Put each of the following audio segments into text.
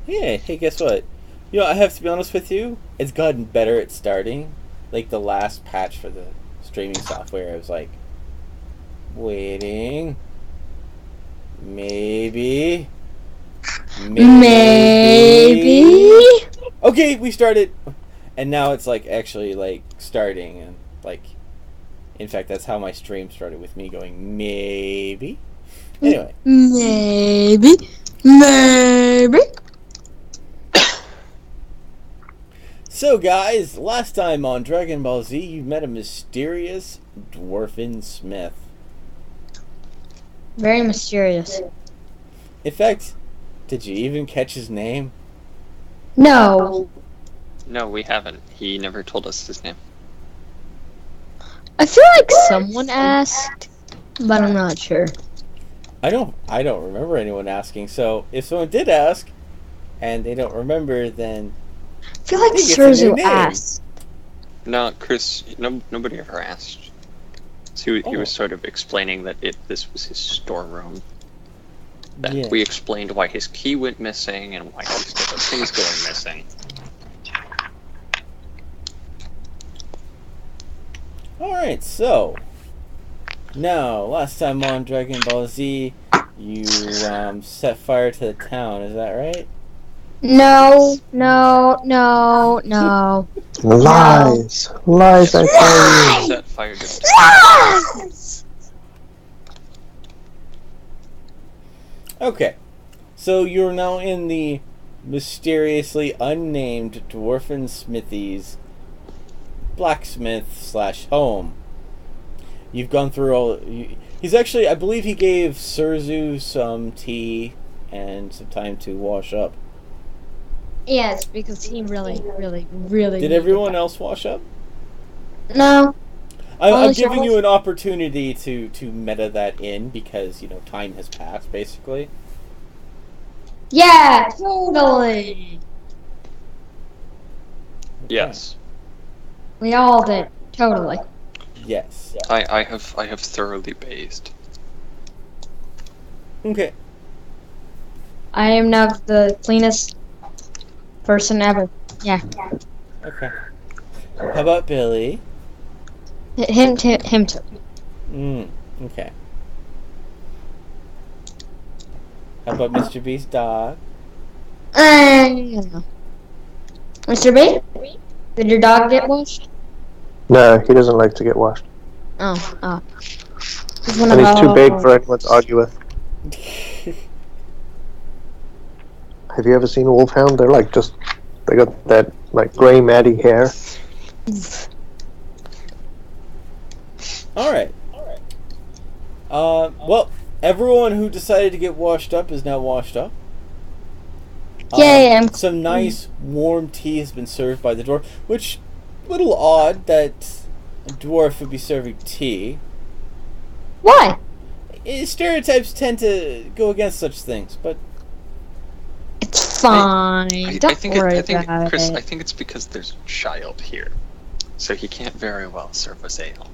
Hey, guess what? You know, I have to be honest with you. It's gotten better at starting. Like the last patch for the streaming software, I was like, waiting, maybe. Okay, we started, and now it's like actually like starting, and like, in fact, that's how my stream started, with me going maybe. Anyway, Maybe. so guys, last time on Dragon Ball Z, you met a mysterious dwarfen smith. Very mysterious. In fact, did you even catch his name? No. No, we haven't. He never told us his name. I feel like someone asked, but I'm not sure. I don't remember anyone asking. So if someone did ask, and they don't remember, then I feel like Serzu asked. No, Chris. Nobody ever asked. So he was sort of explaining that this was his storeroom. That we explained why his key went missing and why his different things going missing. Alright, so now last time on Dragon Ball Z, you set fire to the town, is that right? No. Lies, lies! I tell you. Set fire to the Lies! Okay, so you're now in the mysteriously unnamed dwarfen smithy's blacksmith / home. You've gone through all. He's actually, I believe, he gave Serzu some tea and some time to wash up. Yes, because he really. Did everyone else wash up? No. I'm giving you an opportunity to meta that in, because, you know, time has passed, basically. Yeah, totally. Yes. We all did, totally. Yes. I have thoroughly bathed. Okay. I am now the cleanest person ever. Yeah. Okay. How about Billy? Him too. Okay. How about Mr. B's dog? I don't know. Mr. B? Did your dog get washed? No, he doesn't like to get washed. Oh. And he's too big for anyone to argue with. Have you ever seen a wolfhound? They're like they got that like grey matty hair. Alright. Well, everyone who decided to get washed up is now washed up. Yay, some nice warm tea has been served by the dwarf, which, little odd that a dwarf would be serving tea. Why? Stereotypes tend to go against such things, but it's fine. Don't worry about Chris, it. I think it's because there's a child here, so he can't very well serve us ale.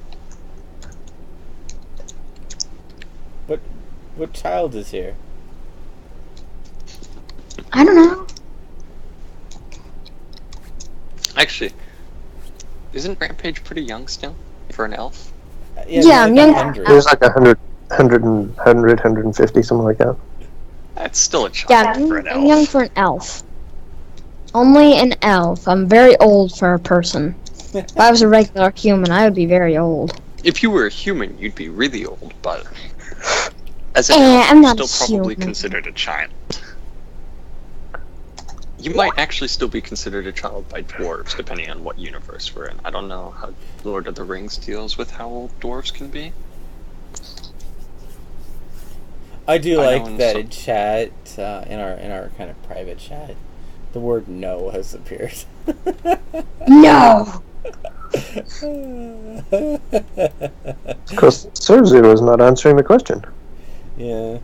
But what child is here? I don't know. Actually, isn't Rampage pretty young still for an elf? Yeah, I'm young. 100. He was like 150, something like that. That's still a child for an elf. I'm young for an elf. Only an elf. I'm very old for a person. If I was a regular human, I would be very old. If you were a human, you'd be really old, but as an I'm elf, not you're still probably human. considered a child. You might actually still be considered a child by dwarves, depending on what universe we're in. I don't know how Lord of the Rings deals with how old dwarves can be. I do like that in chat, in our kind of private chat, the word "no" has appeared. No! Because Serzu was not answering the question. Yeah.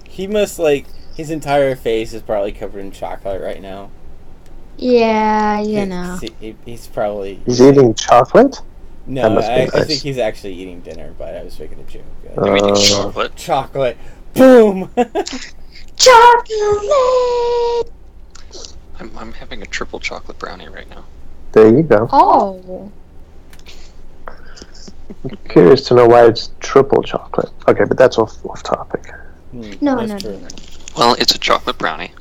He must, like, his entire face is probably covered in chocolate right now. Yeah, you know. He's probably... He's eating chocolate? No, I nice. think he's actually eating dinner, but I was making a joke. I'm eating chocolate. Chocolate. Boom! Chocolate! I'm having a triple chocolate brownie right now. There you go. Oh. I'm curious to know why it's triple chocolate. Okay, but that's off topic. No. Well, it's a chocolate brownie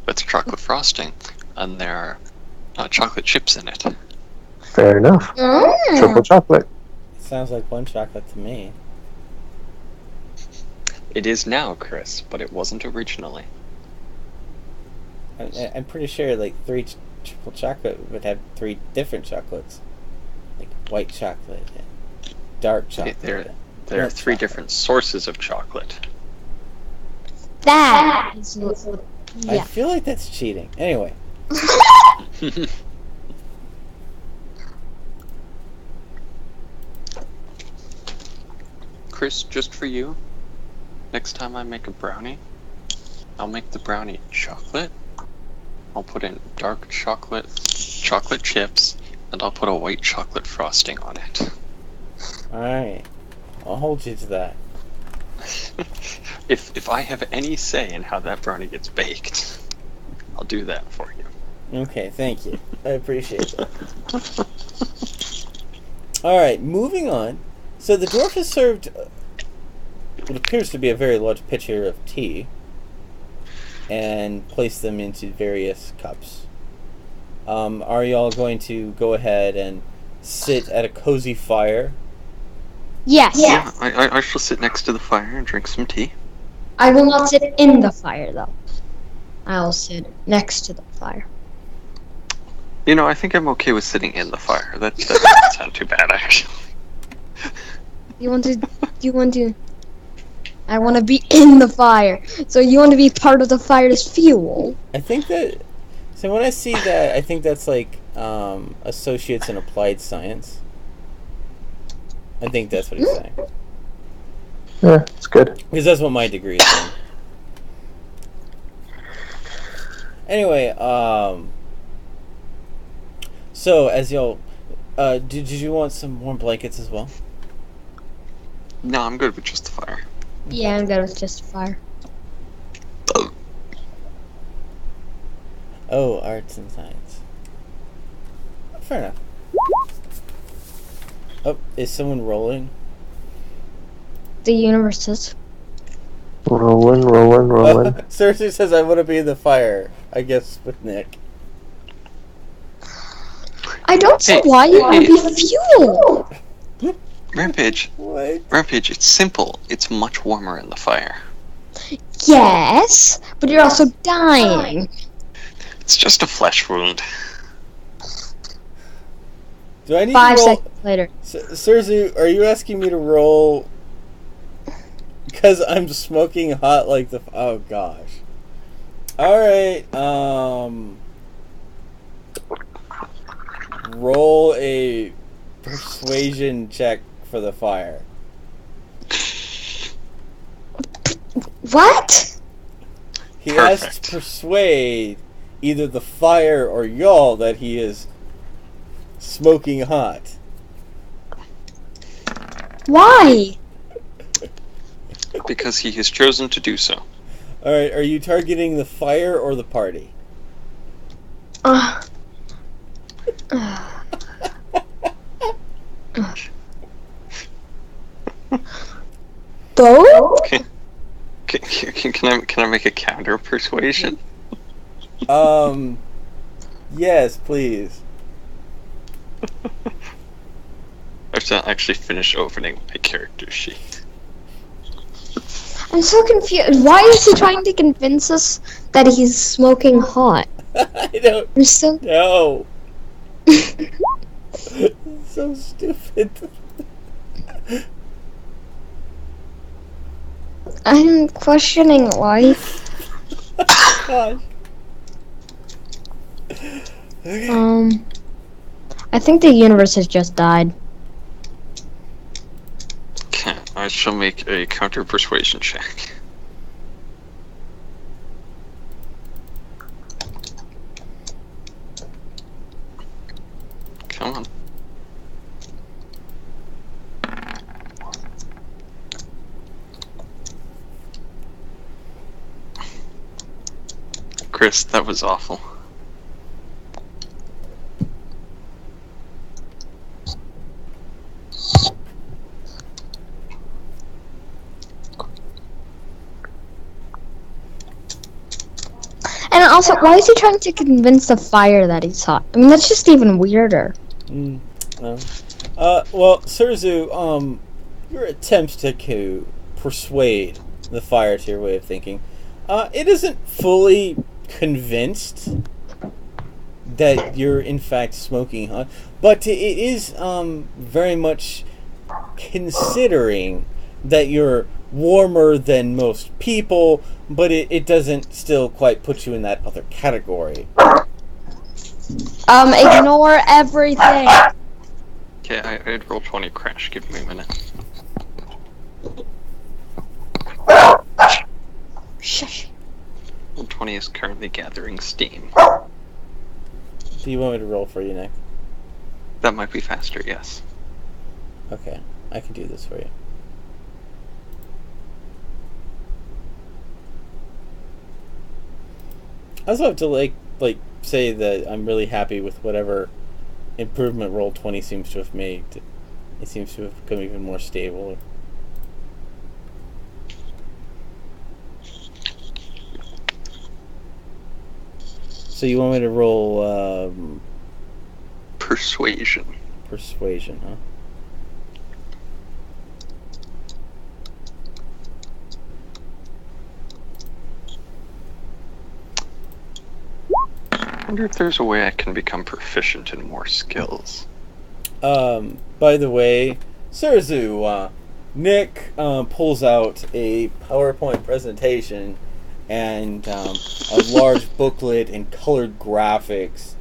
with chocolate frosting, and there are chocolate chips in it. Fair enough. Triple chocolate. Sounds like one chocolate to me. It is now, Chris, but it wasn't originally. I'm pretty sure like 3 triple chocolate would have 3 different chocolates, like white chocolate and dark chocolate. There are 3 different sources of chocolate. That is... I feel like that's cheating. Anyway. Chris, just for you, next time I make a brownie, I'll make the brownie chocolate. I'll put in dark chocolate chips, and I'll put a white chocolate frosting on it. Alright. I'll hold you to that. If I have any say in how that brownie gets baked, I'll do that for you. Okay, thank you. I appreciate that. Alright, moving on. So the dwarf has served what appears to be a very large pitcher of tea and placed them into various cups. Are y'all going to go ahead and sit at a cozy fire? Yes. Yeah, I shall sit next to the fire and drink some tea. I will not sit in the fire, though. I'll sit next to the fire. You know, I think I'm okay with sitting in the fire. That doesn't sound too bad, actually. You want to... I want to be in the fire. So you want to be part of the fire's fuel. I think that... So when I see that, I think that's like associates in applied science. I think that's what he's saying. Yeah, it's good. Because that's what my degree is in. Anyway, so as y'all... did you want some warm blankets as well? No, I'm good with just the fire. Yeah, I'm good with just the fire. Oh, arts and science. Fair enough. Oh, is someone rolling? The universe is. Rolling. Serzu says I want to be in the fire. I guess with Nick. I don't see why you want to be fuel. Rampage. What? Rampage, it's simple. It's much warmer in the fire. Yes, but you're also dying. It's just a flesh wound. Do I need 5 to roll? seconds later. Serzu, are you asking me to roll because I'm smoking hot like the... Oh, gosh. Alright, roll a persuasion check for the fire. What? He has to persuade either the fire or y'all that he is smoking hot. Why? Because he has chosen to do so. Alright, are you targeting the fire or the party? Both? Can I make a counter persuasion? Yes, please. I have to actually finish opening my character sheet. I'm so confused. Why is he trying to convince us that he's smoking hot? I don't I'm so... know. So stupid. I'm questioning life. Gosh. Okay. I think the universe has just died. Okay, I shall make a counter persuasion check. Come on. Chris, that was awful. And also, why is he trying to convince the fire that he's hot? I mean, that's just even weirder. Well, Serzu, your attempts to persuade the fire to your way of thinking, it isn't fully convinced that you're in fact smoking hot, but it is very much considering that you're warmer than most people, but it doesn't still quite put you in that other category. Ignore everything. Okay, I'd roll 20 crash. Give me a minute. Shush. Roll 20 is currently gathering steam. Do you want me to roll for you, Nick? That might be faster, yes. Okay, I can do this for you. I also have to like say that I'm really happy with whatever improvement roll 20 seems to have made. It seems to have become even more stable. So you want me to roll Persuasion. persuasion, huh? I wonder if there's a way I can become proficient in more skills. By the way, Serzu, Nick pulls out a PowerPoint presentation and a large booklet and colored graphics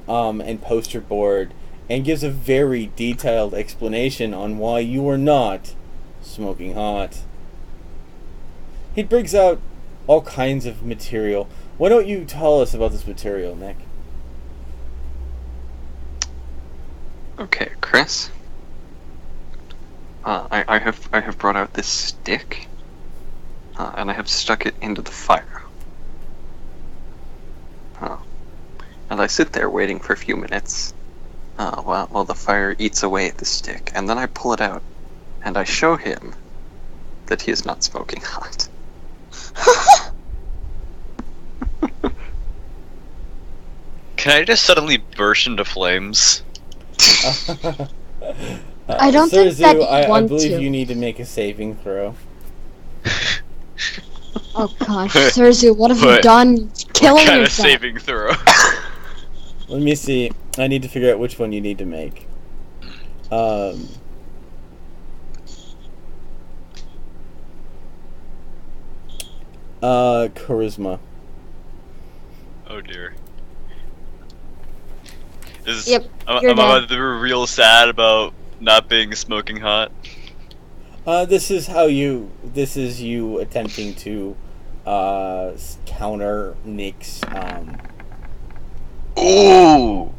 and poster board, and gives a very detailed explanation on why you are not smoking hot. He brings out all kinds of material. Why don't you tell us about this material, Nick? Okay, Chris. I have brought out this stick, and I have stuck it into the fire. And I sit there waiting for a few minutes, while the fire eats away at the stick, and then I pull it out, and I show him that he is not smoking hot. Can I just suddenly burst into flames? I don't think that you I want believe to. you need to make a saving throw. Oh gosh, Serzu, what have you done? You're killing What kind of yourself. saving throw? Let me see. I need to figure out which one you need to make. Charisma. Oh dear. Yep, Am you're I dead. about to be real sad about not being smoking hot? This is you attempting to counter Nick's Ooh!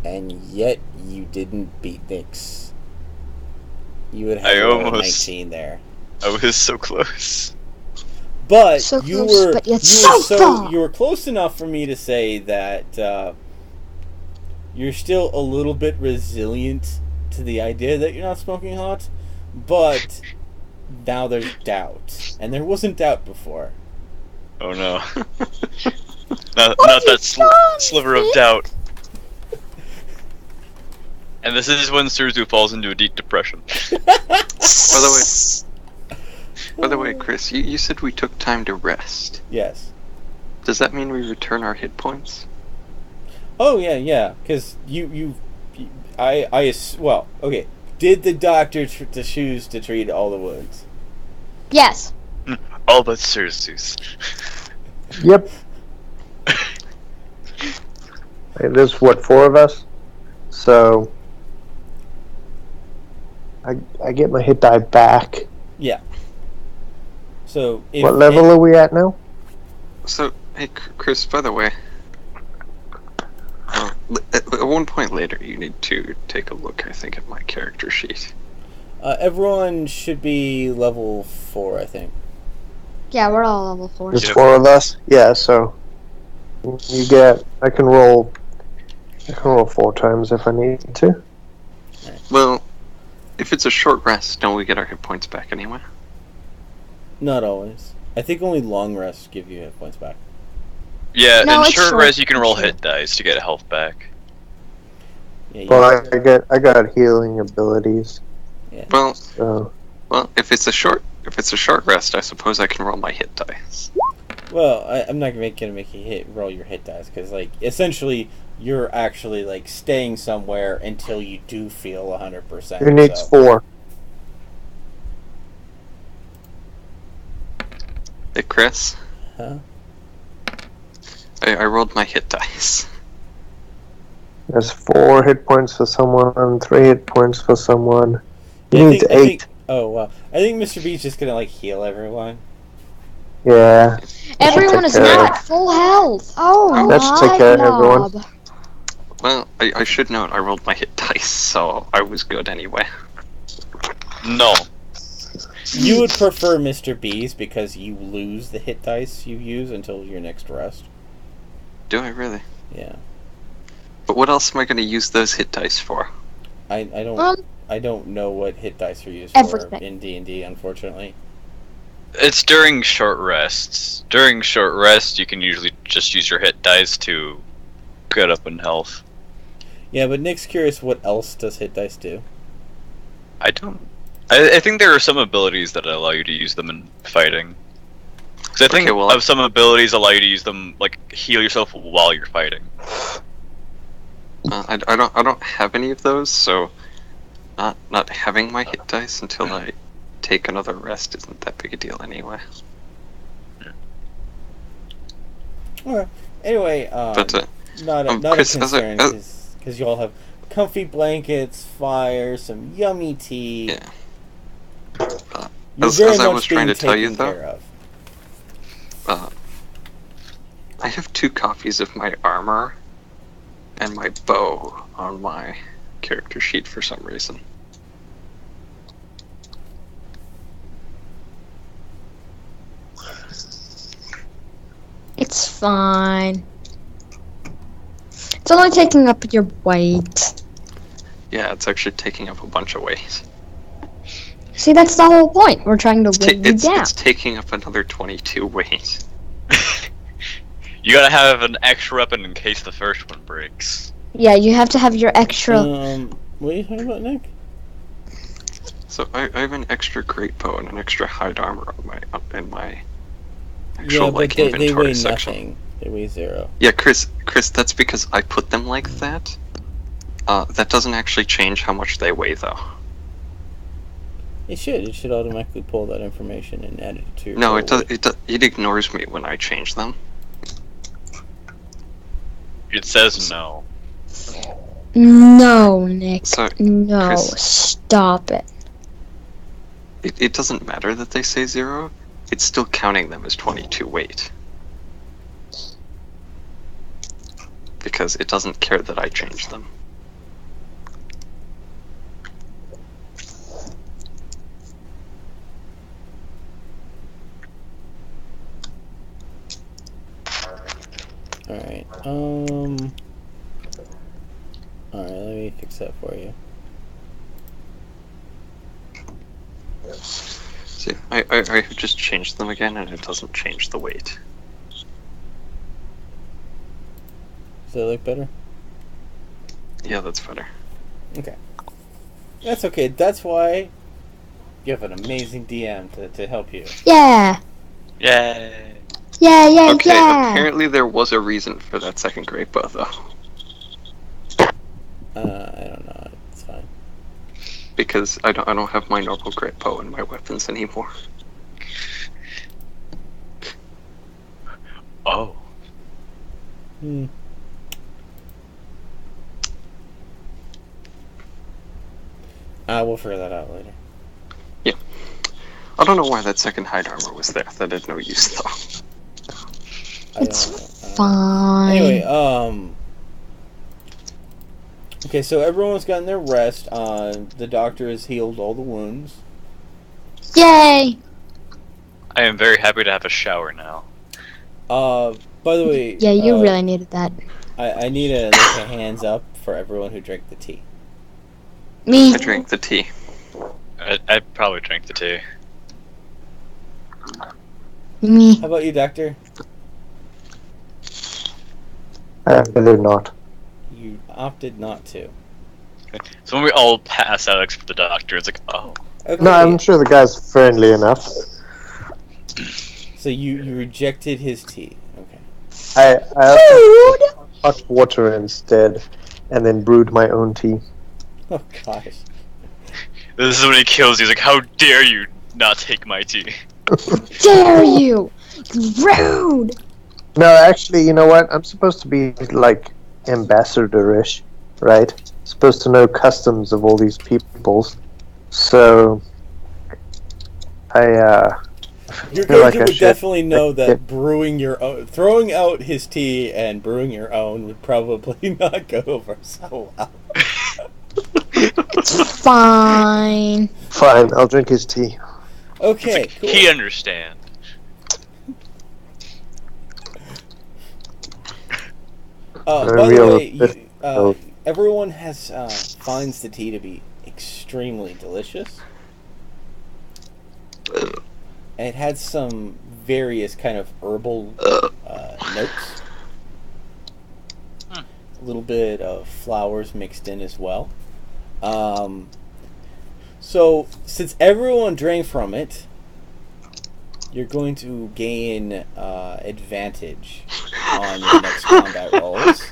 and yet you didn't beat Nick's. You would have I a roll of almost- 19 there. I was so close. But So you close, were but yet so far. you were close enough for me to say that you're still a little bit resilient to the idea that you're not smoking hot, but now there's doubt, and there wasn't doubt before. Oh no. not that sliver of doubt. And this is when Serzu falls into a deep depression. By the way, Chris, you said we took time to rest. Yes. Does that mean we return our hit points? Oh yeah, because well, okay. Did the doctor choose to treat all the wounds? Yes. All but Serzu's. Yep. There's what, 4 of us? So I get my hit die back. Yeah. So What level are we at now? So, hey, Chris, by the way, at one point later, you need to take a look, I think, at my character sheet. everyone should be level 4, I think. Yeah, we're all level 4. There's Yep. 4 of us? Yeah, so you get, I can roll 4 times if I need to. Well, if it's a short rest, don't we get our hit points back anyway? Not always. I think only long rests give you hit points back. Yeah, No, in it's short short. rest you can roll It's hit dice to get health back. Yeah, Well, I got healing abilities. yeah. Well, So if it's a short rest, I suppose I can roll my hit dice. Well, I'm not gonna make you roll your hit dice because, like, essentially, you're actually like staying somewhere until you do feel 100%. who needs 4? Hey, Chris. Huh? I rolled my hit dice. There's 4 hit points for someone, 3 hit points for someone. He Yeah, needs 8. Oh wow! I think Mr. B's just gonna like heal everyone. Yeah. Everyone is Take care. now at full health. Oh Let's my take care of everyone. god. Well, I should note I rolled my hit dice, so I was good anyway. No. You would prefer Mr. B's because you lose the hit dice you use until your next rest. Do I really? Yeah. But what else am I going to use those hit dice for? I don't know what hit dice are used Everything. for in D&D, unfortunately. It's during short rests. During short rest, you can usually just use your hit dice to get up in health. Yeah, but Nick's curious what else does hit dice do? I don't. I think there are some abilities that allow you to use them in fighting. Because I think some abilities allow you to use them, like heal yourself while you're fighting. I don't have any of those, so not having my hit dice until I take another rest isn't that big a deal anyway. Okay. Anyway, But not Chris, a concern because you all have comfy blankets, fire, some yummy tea. Yeah. You're As very I much was trying being to tell you, taken though, care of. I have 2 copies of my armor and my bow on my character sheet for some reason. It's fine. It's only taking up your weight. Yeah, it's actually taking up a bunch of weight. See, that's the whole point. We're trying to weigh you down. It's taking up another 22 weight. You gotta have an extra weapon in case the first one breaks. Yeah, you have to have your extra. What are you talking about, Nick? So I have an extra great bow and an extra hide armor in my actual they inventory weigh section. nothing. They weigh 0. Yeah, Chris, that's because I put them like that. That doesn't actually change how much they weigh, though. It should. It should automatically pull that information and add it to your. No, roll it does. It ignores me when I change them. It says no. No, Nick. So, no, Chris, stop it. It doesn't matter that they say 0. It's still counting them as 22 weight. Because it doesn't care that I change them. Alright, alright, let me fix that for you. See, I just changed them again and it doesn't change the weight. Does that look better? Yeah, that's better. Okay. That's okay, that's why you have an amazing DM to help you. Yeah. Yay. Yeah, yeah, Okay, yeah. apparently there was a reason for that second great bow, though. I don't know, it's fine. Because I don't have my normal great bow in my weapons anymore. Oh. We'll figure that out later. Yeah. I don't know why that second hide armor was there. That had no use, though. It's fine. Anyway, okay, so everyone's gotten their rest. The doctor has healed all the wounds. Yay! I am very happy to have a shower now. By the way... Yeah, you really needed that. I need a hands up for everyone who drank the tea. Me. I drank the tea. I probably drank the tea. Me. How about you, Doctor? I did not. You opted not to. So when we all pass out except for the doctor, it's like, oh. Okay. No, I'm sure the guy's friendly enough. So you rejected his tea. Okay. I also put hot water instead, and then brewed my own tea. Oh gosh. This is when he kills you. He's like, how dare you not take my tea? Dare you! Rude! No, actually, you know what? I'm supposed to be, like, ambassador-ish, right? Supposed to know customs of all these peoples. So, You're feel going like to I would should- definitely know that brewing your own, throwing out his tea and brewing your own would probably not go over so well. It's fine. Fine, I'll drink his tea. Okay, cool. He understands. By the way, everyone has finds the tea to be extremely delicious. And it had some various kind of herbal notes. A little bit of flowers mixed in as well. So, since everyone drank from it, you're going to gain advantage on your next combat rolls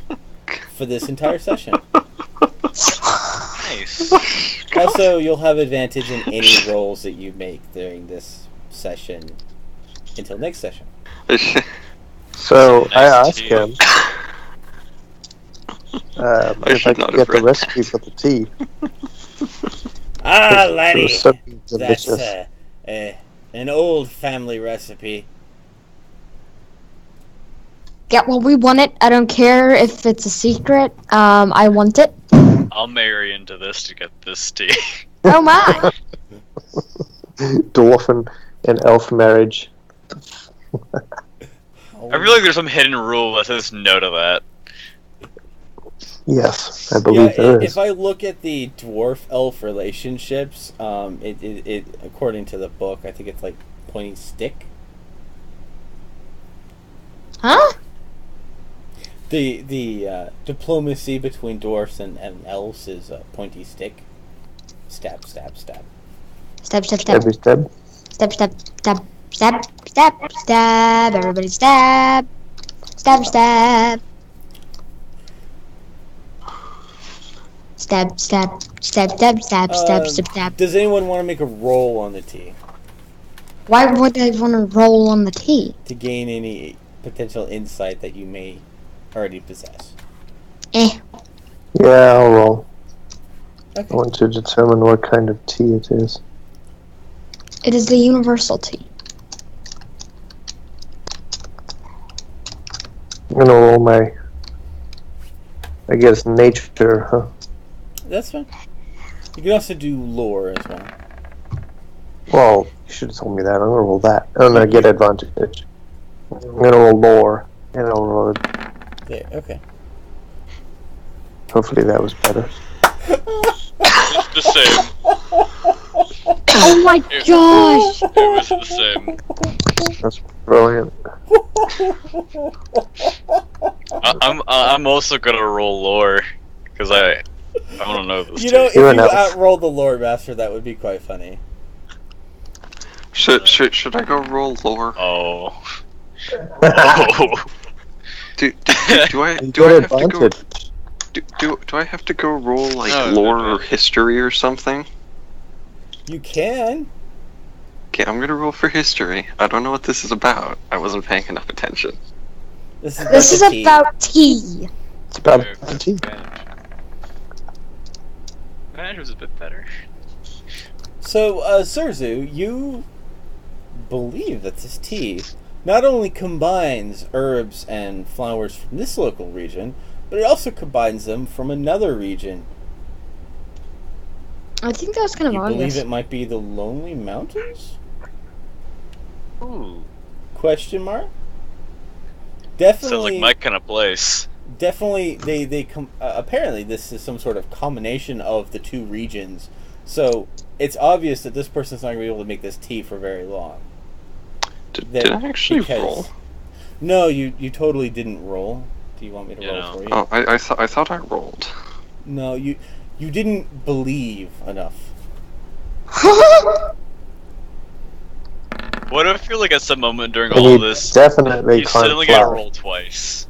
for this entire session. Nice. Also, you'll have advantage in any rolls that you make during this session until next session. So, I Nice asked tea. him if I could get the recipe for the tea. Ah, It laddie, was so that's delicious. an old family recipe. Get what we want it. I don't care if it's a secret. I want it. I'll marry into this to get this tea. Oh my! Dwarf and elf marriage. I feel like there's some hidden rule that says no to that. Yes, I believe there is. If I look at the dwarf-elf relationships, it according to the book, I think it's like pointing stick. Huh? The diplomacy between dwarfs and elves is a pointy stick. Stab, stab, stab. Stab, stab, stab. Every step. Stab, stab, stab. Stab, stab, stab. Everybody stab. Stab, stab. Stab, stab, stab, stab, stab, stab, stab, stab. Does anyone want to make a roll on the tea Why would I want to roll on the tea? to gain any potential insight that you may already possess? Eh. Yeah, I'll roll. I Okay. want to determine what kind of tea it is. It is the universal tea. I'm gonna roll my, I guess, nature, huh? That's fine. You can also do lore as well. Well, you should have told me that. I'm gonna roll that. I'm gonna get advantage. I'm gonna roll lore, and I'll roll it. There, okay. Hopefully that was better. It's the same. Oh my gosh! It was the same. That's brilliant. I'm also gonna roll lore because I want to know this. You know, if too. you You're an elf. outroll the lore master, that would be quite funny. Should I go roll lore? Oh. Oh. Do I You do I get have to go? advantage. Do I have to go roll like No, lore no, no. or history or something? You can. Okay, I'm gonna roll for history. I don't know what this is about. I wasn't paying enough attention. This This is the tea. about tea. It's about the tea. Advantage was a bit better. So, Serzu, you believe that this tea not only combines herbs and flowers from this local region, but it also combines them from another region. I think that was kind of You obvious. believe it might be the Lonely Mountains? Ooh. Question mark? Definitely. Sounds like my kind of place. Definitely, apparently this is some sort of combination of the two regions. So it's obvious that this person's not going to be able to make this tea for very long. Did I actually roll? No, you totally didn't roll. Do you want me to roll for you? Oh, I thought I rolled. No, you didn't believe enough. What do I feel like at some moment during all of this, definitely you suddenly get to roll twice?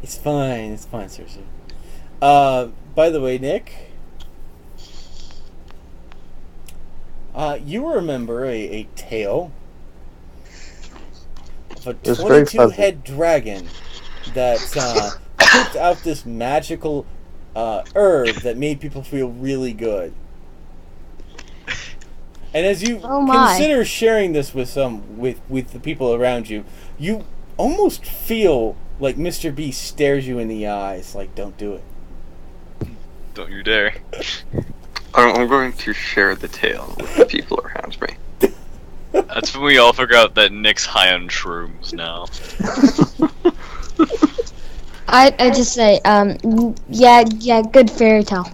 It's fine, Serzu. By the way, Nick, you remember a tale of a 22-head dragon that pooped out this magical herb that made people feel really good. And as you consider sharing this with the people around you, you almost feel like Mr. Beast stares you in the eyes, like, don't do it. Don't you dare. I'm going to share the tale with the people around me. That's when we all figure out that Nick's high on shrooms now. I just say, yeah, good fairy tale.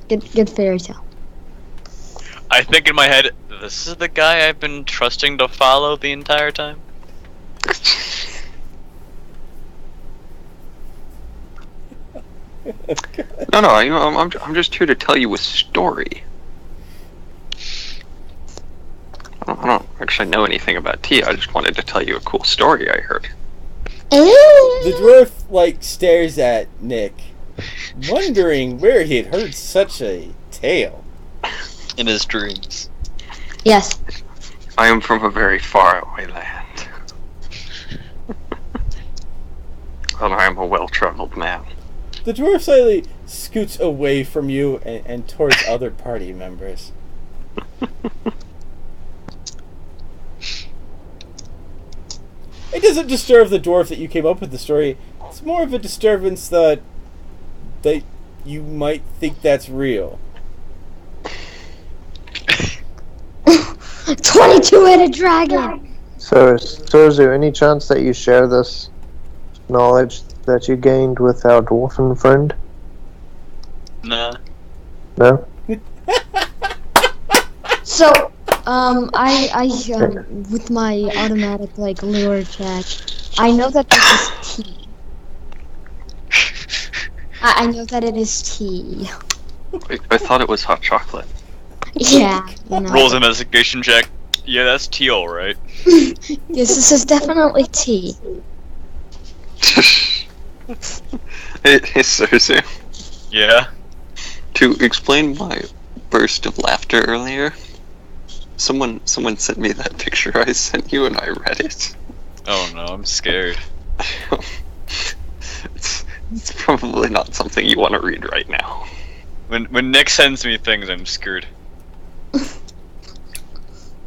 Good fairy tale. I think in my head, this is the guy I've been trusting to follow the entire time. No, I'm just here to tell you a story. I don't actually know anything about tea. I just wanted to tell you a cool story I heard. The dwarf stares at Nick, wondering where he had heard such a tale. In his dreams. Yes. I am from a very far away land. And I am a well-traveled man. The dwarf slightly scoots away from you and towards other party members. It doesn't disturb the dwarf that you came up with the story. It's more of a disturbance that you might think that's real. 22-headed dragon! So, Serzu, any chance that you share this knowledge that you gained with our dwarfen friend? Nah. No? So, I with my automatic, lure check, I know that this is tea. I know that it is tea. I thought it was hot chocolate. Yeah. Rolls investigation check. Yeah, that's teal, right? Yes, this is definitely tea. It is Serzu. Yeah. To explain my burst of laughter earlier, someone sent me that picture I sent you and I read it. Oh no, I'm scared. It's probably not something you want to read right now. When Nick sends me things, I'm scared.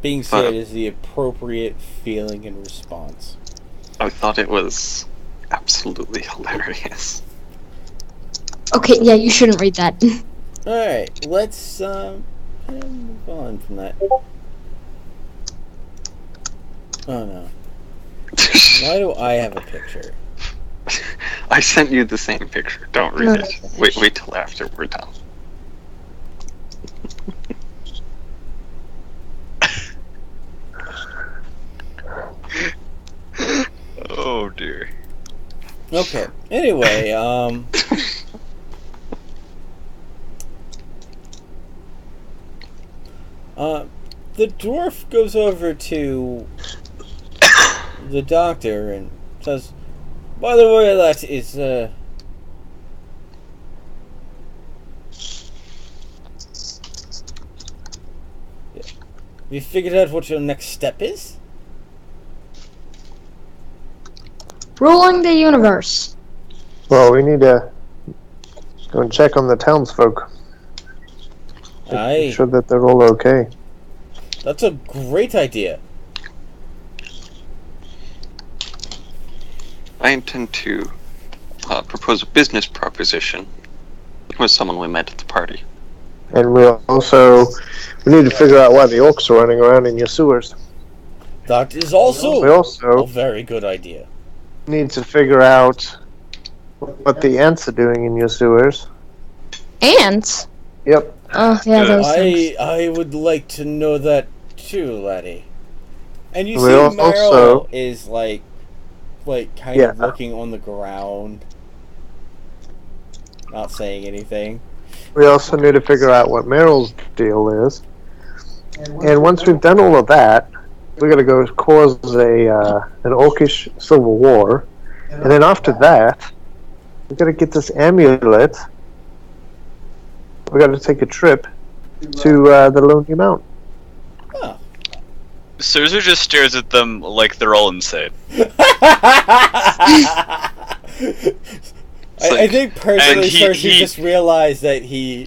Being scared is the appropriate feeling and response. I thought it was absolutely hilarious. Okay, yeah, you shouldn't read that. Alright, let's move on from that. Oh no. Why do I have a picture? I sent you the same picture. Don't read it. Wait till after we're done. Oh dear. Okay. Anyway, the dwarf goes over to the doctor and says, "By the way, that is you figured out what your next step is?" Ruling the universe. Well, we need to go and check on the townsfolk. Make sure that they're all okay. That's a great idea. I intend to propose a business proposition with someone we met at the party. And we need to figure out why the orcs are running around in your sewers. That is also a very good idea. Need to figure out what the ants are doing in your sewers. Ants? Yep. Oh, yeah, those things. I would like to know that true, laddie. And you We see also- Meryl is like kind Yeah. of looking on the ground, not saying anything. We also need to figure out what Meryl's deal is. And once we've done all of that, we're going to go cause an orcish civil war. And then after that, we're going to get this amulet. We're going to take a trip to the Lonely Mountain. Oh. Serzu just stares at them like they're all insane. I think personally, Serzu just realized that he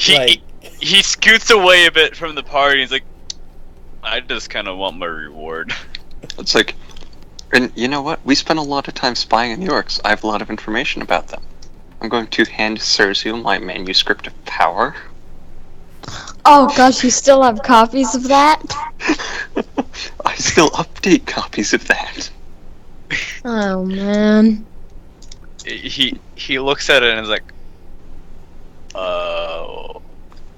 scoots away a bit from the party. He's like, I just kind of want my reward. It's like, and you know what? We spent a lot of time spying on the orcs. I have a lot of information about them. I'm going to hand Serzu my manuscript of power. Oh gosh, you still have copies of that? I still update copies of that. Oh man. He looks at it and is like,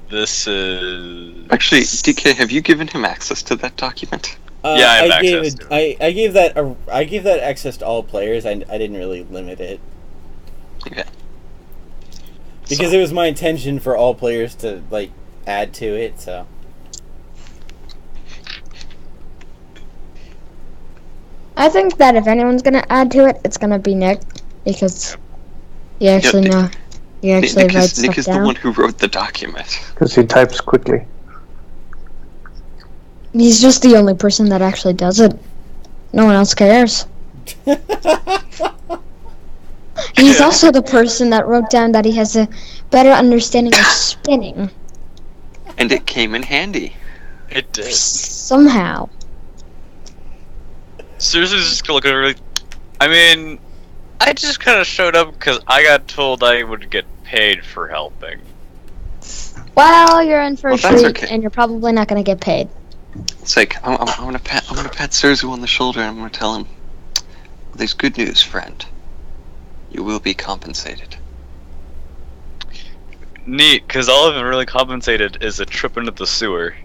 this is... Actually, DK, have you given him access to that document? Yeah, I have access to it. I gave that access to all players. I didn't really limit it. Okay. Because it was my intention for all players to add to it, so. I think that if anyone's gonna add to it, it's gonna be Nick, because you actually know. You actually write stuff Nick is down. the one who wrote the document. Because he types quickly. He's just the only person that actually does it. No one else cares. He's also the person that wrote down that he has a better understanding of spinning. And it came in handy. It did. Somehow. Serzu's just looking really... I mean, I just kind of showed up because I got told I would get paid for helping. Well, you're in for a that's treat, okay. and you're probably not gonna get paid. It's like, I'm gonna pat Serzu on the shoulder and I'm gonna tell him, there's good news, friend. You will be compensated. Neat, because all I've been really compensated is a trip into the sewer.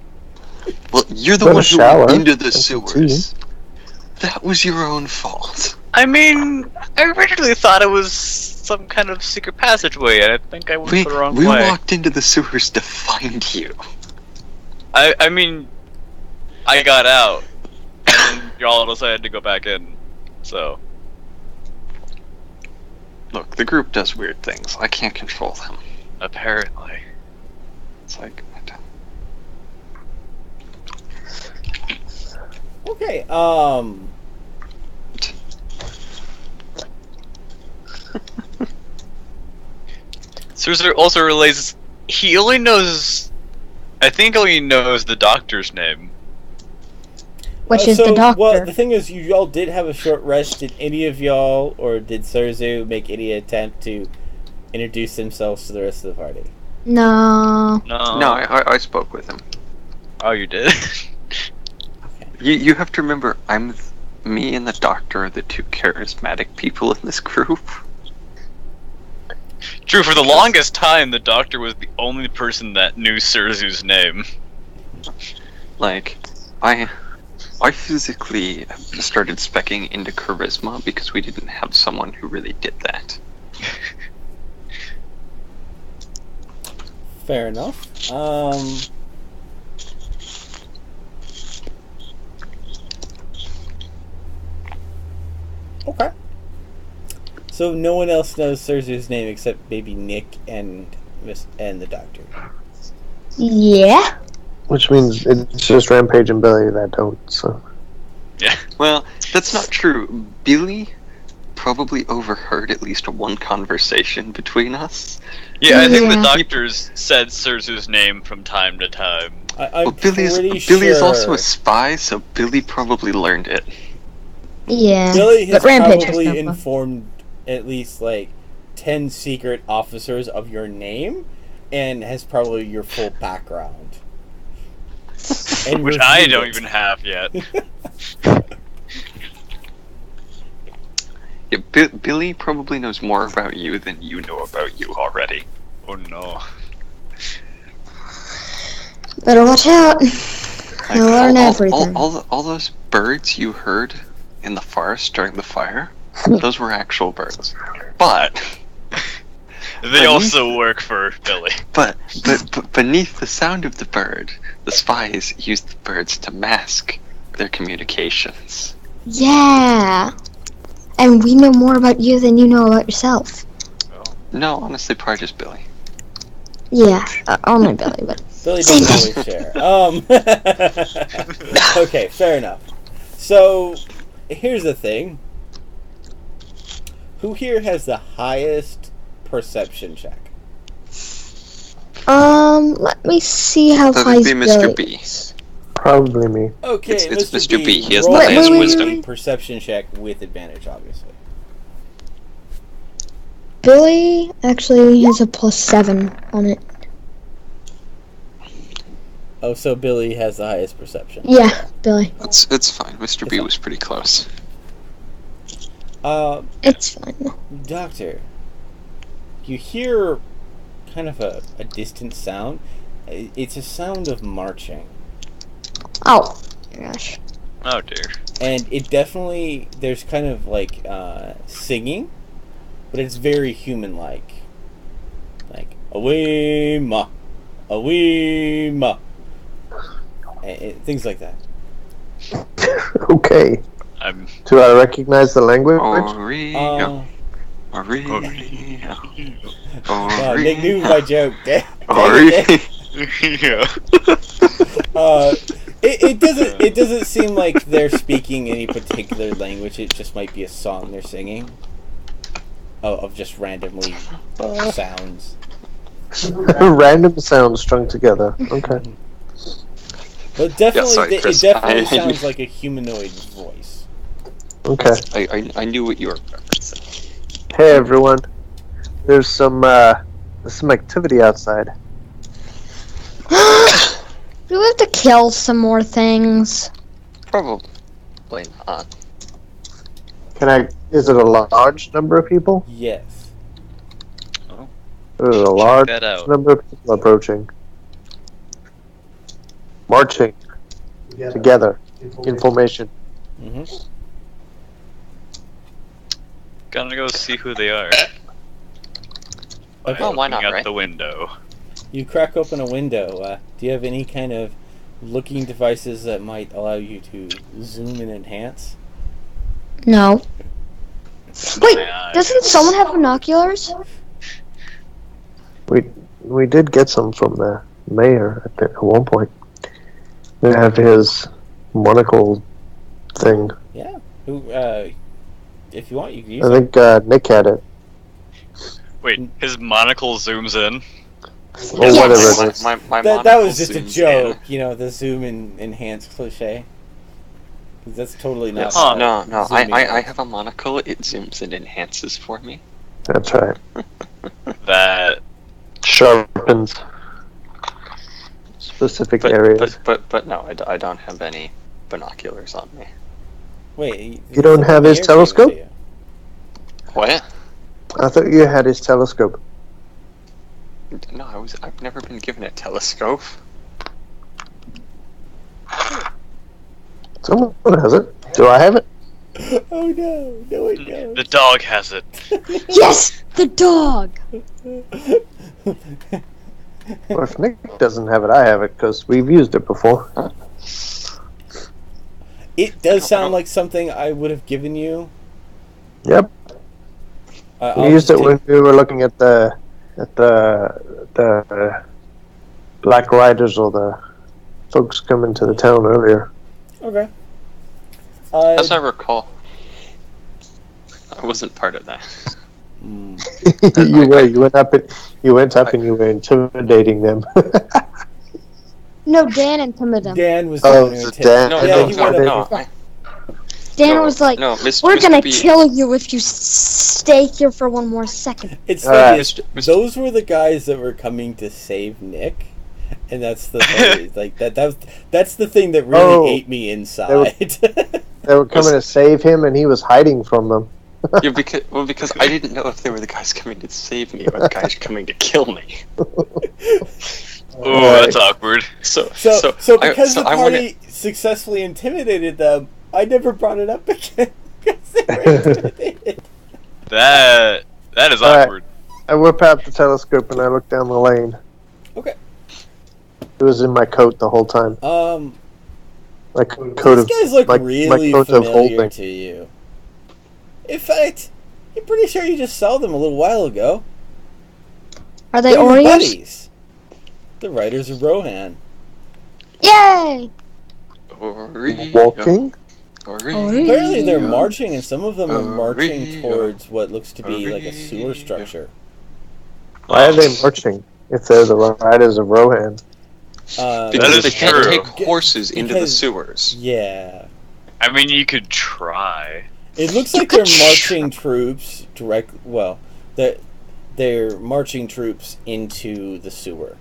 Well, you're the Got a one who shower. went into the That's sewers. That was your own fault. I mean, I originally thought it was some kind of secret passageway, and I think I went the wrong We way. walked into the sewers to find you. I mean, I got out, and y'all decided to go back in, so... Look, the group does weird things. I can't control them. Apparently. It's like, Okay, Serzu also realizes he only knows... I think only knows the doctor's name. Which is the doctor. Well, the thing is, you all did have a short rest. Did any of y'all, or did Serzu make any attempt to introduce themselves to the rest of the party? No. No, I spoke with him. Oh, you did? You have to remember, me and the doctor are the two charismatic people in this group. True, for the longest time, the doctor was the only person that knew Serzu's name. Like, I physically started speccing into charisma because we didn't have someone who really did that. Fair enough. Okay. So no one else knows Serzu's name except maybe Nick and the doctor. Yeah. Which means it's just Rampage and Billy that don't, so... Yeah. Well, that's not true. Billy probably overheard at least one conversation between us. Yeah, I think the Yeah. doctors said Serzu's name from time to time. I'm Well, Billy is also a spy, so Billy probably learned it. Yeah. Billy has but Rampage probably has no informed at least 10 secret officers of your name and has probably your full background. And Which I reviewed don't it. even have yet. Yeah, Billy probably knows more about you than you know about you already. Oh no. Better watch out. You learn everything. All those birds you heard in the forest during the fire, those were actual birds. But they also work for Billy. But beneath the sound of the bird, the spies used the birds to mask their communications. Yeah. And we know more about you than you know about yourself. No, honestly, probably just Billy. Yeah, only Billy, but... Billy doesn't always share. Okay, fair enough. So, here's the thing. Who here has the highest perception check? Let me see how high That would be Mr. B. Probably me. Okay, It's Mr. Mr. B. He has roll the highest a wisdom. perception check with advantage, obviously. Billy actually has a +7 on it. Oh, so Billy has the highest perception. Yeah, Billy. It's fine. Mr. B was pretty close. It's fine. Doctor, you hear kind of a distant sound. It's a sound of marching. Oh, gosh. Oh dear. And it definitely, there's kind of like singing, but it's very human-like. Like, away ma, away ma. And things like that. Okay. I'm. Do I recognize the language? Maria. Nick knew my joke. Dang it. Yeah. It doesn't seem like they're speaking any particular language. It just might be a song they're singing. Of just randomly sounds. Random sounds strung together. Okay. But definitely, Yeah, sorry, it Chris. definitely sounds like a humanoid voice. Okay. I knew what you were referencing. Hey everyone. There's some activity outside. Do we have to kill some more things? Probably not. Is it a large number of people? Yes. There's a large that out. number of people approaching. Marching together in formation. Mm-hmm. Gonna go see who they are. Okay. Oh, why not, Looking out right? the window. You crack open a window. Do you have any kind of looking devices that might allow you to zoom and enhance? No. Wait, My doesn't eyes. someone have binoculars? We did get some from the mayor at one point. They have his monocle thing. Yeah. Who? If you want, you can use I it. think Nick had it. Wait, his monocle zooms in. Or Yes. whatever it is. My That monocle was just a zooms joke, in. you know, the zoom and enhance cliche. 'Cause that's totally not. Yes. how No. zooming I works. have a monocle. It zooms and enhances for me. That's right. That Sharpens specific areas. But no, I don't have any binoculars on me. Wait. You don't have his Mayor gave it to telescope? you. What? I thought you had his telescope. No, I've never been given a telescope. Someone has it. Do I have it? Oh no! No, I don't. the dog has it. Yes, the dog. Well, if Nick doesn't have it, I have it because we've used it before. It does sound like something I would have given you. Yep. I'll We used just it when we were looking at the Black Riders or the folks coming to the town earlier. Okay. As I recall, I wasn't part of that. You went up and you were intimidating them. No, Dan intimidated him. Dan was Oh, doing it's it. Dan. No, Yeah, no, he no, went no. up. Dan was like, no, we're gonna Mr. B, kill you if you stay here for one more second. It's Alright. funny, those were the guys that were coming to save Nick, and that's the thing. Like that's the thing that really ate me inside. They were coming to save him, and he was hiding from them. Yeah, because I didn't know if they were the guys coming to save me or the guys coming to kill me. Oh, that's awkward. So because the party successfully intimidated them, I never brought it up again. Because they were intimidated. That is awkward. I whip out the telescope and I look down the lane. Okay. It was in my coat the whole time. My coat these guys look really familiar to you. In fact, I'm pretty sure you just saw them a little while ago. Are they Oreos? Buddies. The Riders of Rohan. Yay! Walking? Apparently they're marching, and some of them are marching towards what looks to be like a sewer structure. Why are they marching if they're the Riders of Rohan? Because they can't take horses into the sewers. Yeah. I mean, you could try. It looks like they're marching troops they're marching troops into the sewer.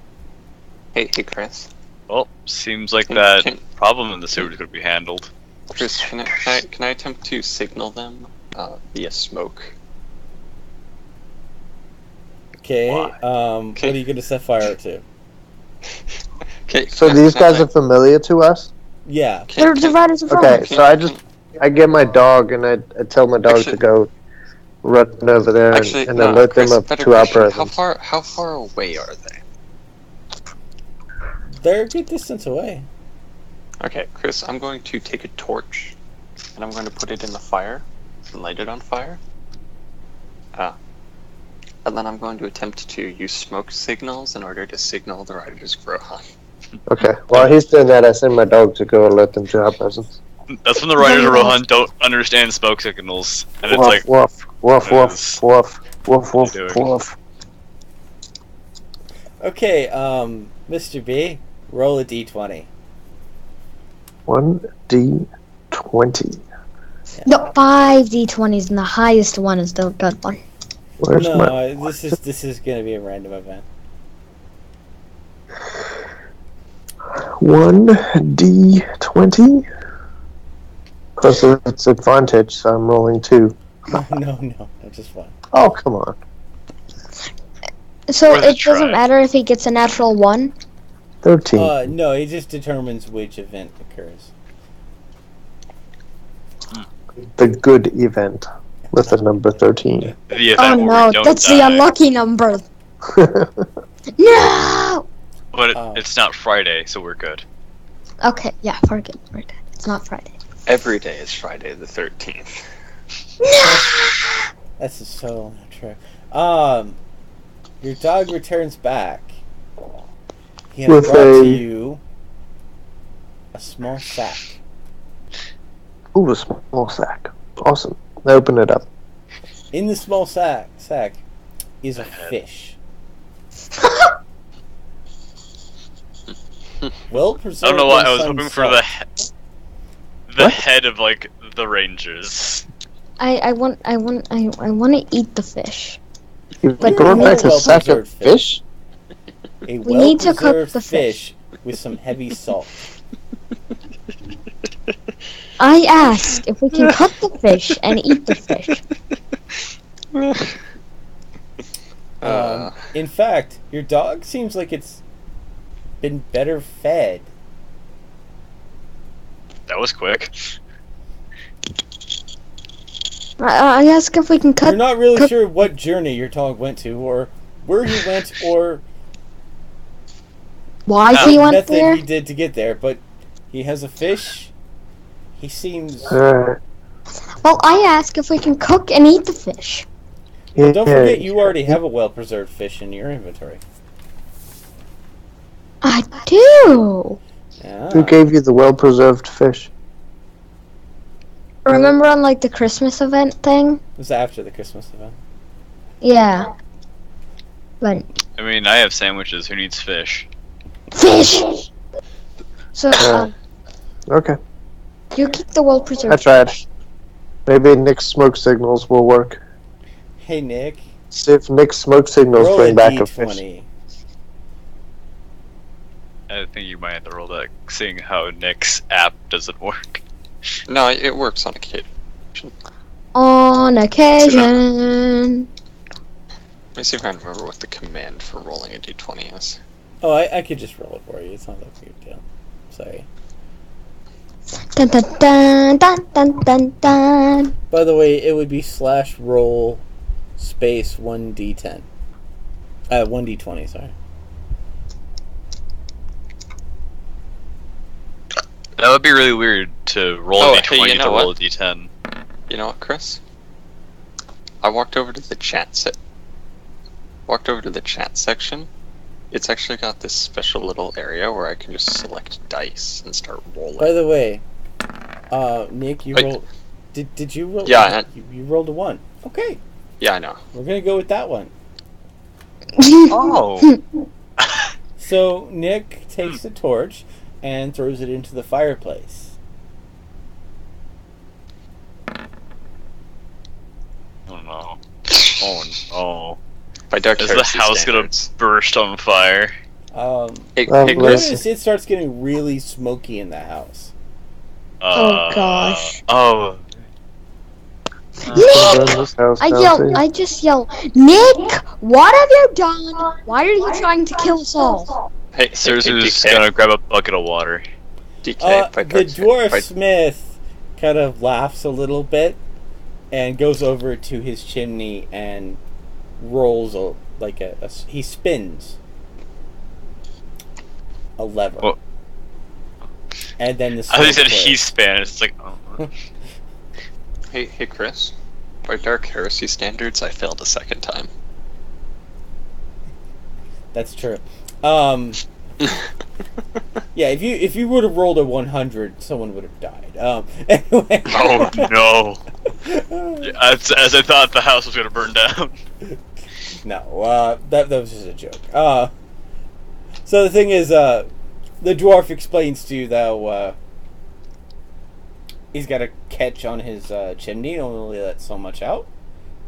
Hey, Chris. Well, seems like that problem in the sewer is going to be handled. Chris, can I attempt to signal them via smoke? Okay. What are you going to set fire to? Okay. So these guys are familiar to us? Yeah. They're the Riders of Rohan. Okay, so I get my dog and I tell my dog to go run over there and alert them up to our presence. How far away are they? They're a good distance away. Okay, Chris, I'm going to take a torch and I'm going to put it in the fire and light it on fire. And then I'm going to attempt to use smoke signals in order to signal the Riders of Rohan. Okay, while he's doing that, I send my dog to go alert them to our presence. That's when the Riders of Rohan don't understand smoke signals, and it's woof, like woof, woof, woof, woof, woof, woof, woof. Okay, Mr. B, roll a d20. 1d20. No, 5 d20s, and the highest one is the good one. Where's my... this is gonna be a random event. 1d20. Plus it's advantage, so I'm rolling 2. No, just 1. Oh, come on. So it doesn't matter if he gets a natural 1? 13. No, it just determines which event occurs. The good event with the number 13. The event oh no, that's the unlucky number. No! But it's not Friday, so we're good. Okay, yeah, we're good. It's not Friday. Every day is Friday the 13th. No! That's so not true. Your dog returns back. He has brought to you a small sack. Ooh, a small sack. Awesome. Open it up. In the small sack is a fish. Well preserved. I don't know why I was hoping for the head of like the Rangers. I want to eat the fish. You brought back a sack of fish? A we need to cook the fish with some heavy salt. I ask if we can cook the fish and eat the fish. In fact, your dog seems like it's been better fed. That was quick. I ask if we can cut. You're not really sure what journey your dog went to, or where he went, or why he went there. Method he did to get there, but he has a fish. He seems. Well, I ask if we can cook and eat the fish. Well, don't forget, you already have a well-preserved fish in your inventory. I do. Yeah. Who gave you the well-preserved fish? Remember on like the Christmas event thing? It was after the Christmas event. Yeah. But I mean, I have sandwiches. Who needs fish? Fish! So, okay. You keep the well-preserved. I tried. Maybe Nick's smoke signals will work. Hey, Nick. See if Nick's smoke signals bring back a fish. I think you might have to roll that, seeing how Nick's app doesn't work. No, it works on occasion. On occasion. Let me see if I remember what the command for rolling a d20 is. Oh, I could just roll it for you. It's not that big a deal. Sorry. Dun dun dun dun dun dun dun. By the way, it would be /roll space 1d10. 1d20, sorry. That would be really weird to roll a d20 you know to roll a what? d10. You know what, Chris? I walked over to the chat section. It's actually got this special little area where I can just select dice and start rolling. By the way, Nick, you rolled... Did you roll? Yeah. You rolled a 1. Okay. Yeah, I know. We're gonna go with that one. Oh! So, Nick takes the torch and throws it into the fireplace. Oh no. Oh no. By Dark Is the Heresy house standards. gonna burst on fire? Hey, You Chris, notice it starts getting really smoky in the house. Oh, gosh. Oh. Nick! I just yell, Nick! What have you done? Why are you trying to kill us all? hey, Serzu's DK, gonna grab a bucket of water. DK, by The Dark dwarf Smith kind of laughs a little bit and goes over to his chimney and rolls he spins a lever. Well, and then the I thought you said smoke he's clears. Spanish. It's like, oh. Hey, Chris. By Dark Heresy standards, I failed a second time. That's true. Yeah, if you would have rolled a 100, someone would have died. Anyway. Oh no! As I thought the house was gonna burn down. No, that was just a joke. So the thing is, the dwarf explains to you, though, he's got a catch on his chimney, only let so much out.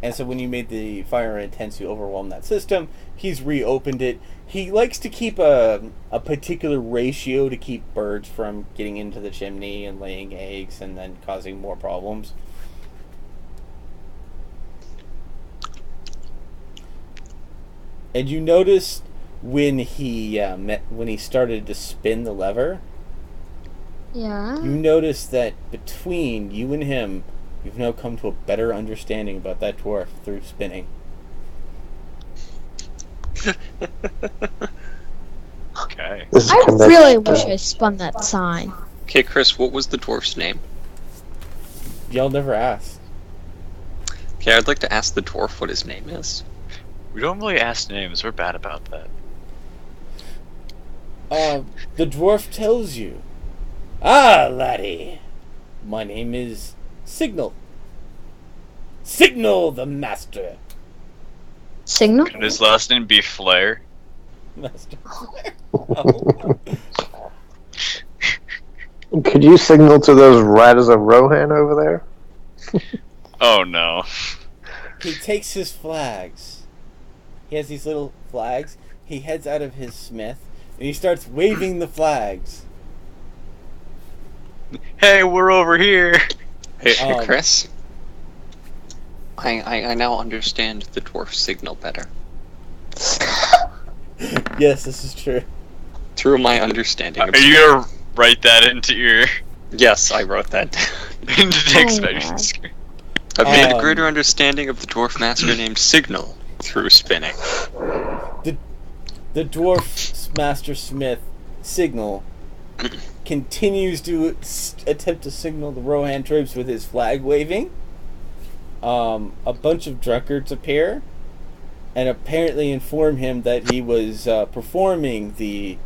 And so when you made the fire intense, you overwhelmed that system. He's reopened it. He likes to keep a particular ratio to keep birds from getting into the chimney and laying eggs and then causing more problems. And you noticed when he started to spin the lever, Yeah. you noticed that between you and him, you've now come to a better understanding about that dwarf through spinning. Okay. I really wish I spun that sign. Okay, Chris, what was the dwarf's name? Y'all never asked. Okay, I'd like to ask the dwarf what his name is. We don't really ask names. We're bad about that. The dwarf tells you. Ah, laddie. My name is Signal. Signal the Master. Signal? Can his last name be Flair? Master. Oh. Could you signal to those riders of Rohan over there? Oh no. He takes his flags. He has these little flags. He heads out of his smith and he starts waving the flags. Hey, we're over here. Hey, Chris. I now understand the dwarf signal better. Yes, this is true. Through my understanding of Are you gonna write that into your Yes, I wrote that down. into text messages? I've made a greater understanding of the dwarf master named Signal through spinning. The dwarf master smith Signal continues to attempt to signal the Rohan troops with his flag waving. A bunch of drunkards appear and apparently inform him that he was performing the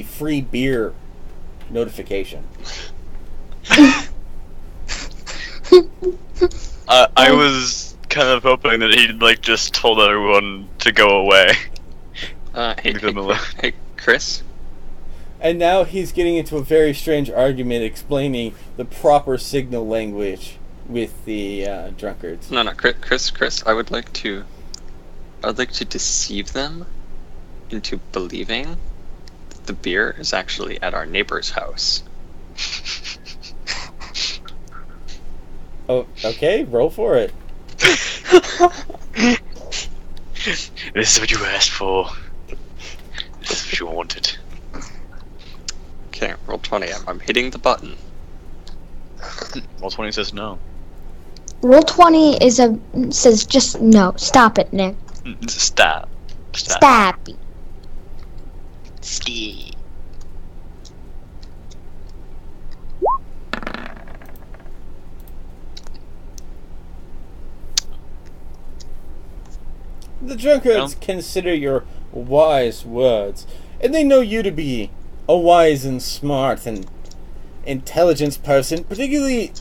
free beer notification. I was kind of hoping that he'd just told everyone to go away. Hey, Chris? And now he's getting into a very strange argument explaining the proper signal language with the drunkards. No, Chris, I would like to deceive them into believing that the beer is actually at our neighbor's house. Oh, okay, roll for it. This is what you asked for. what you wanted. Okay, roll 20. I'm hitting the button. Roll 20 says no. Roll 20 says just no. Stop it, Nick. Stop. Stop. Ski. The drunkards consider your wise words, and they know you to be a wise and smart and intelligent person, particularly...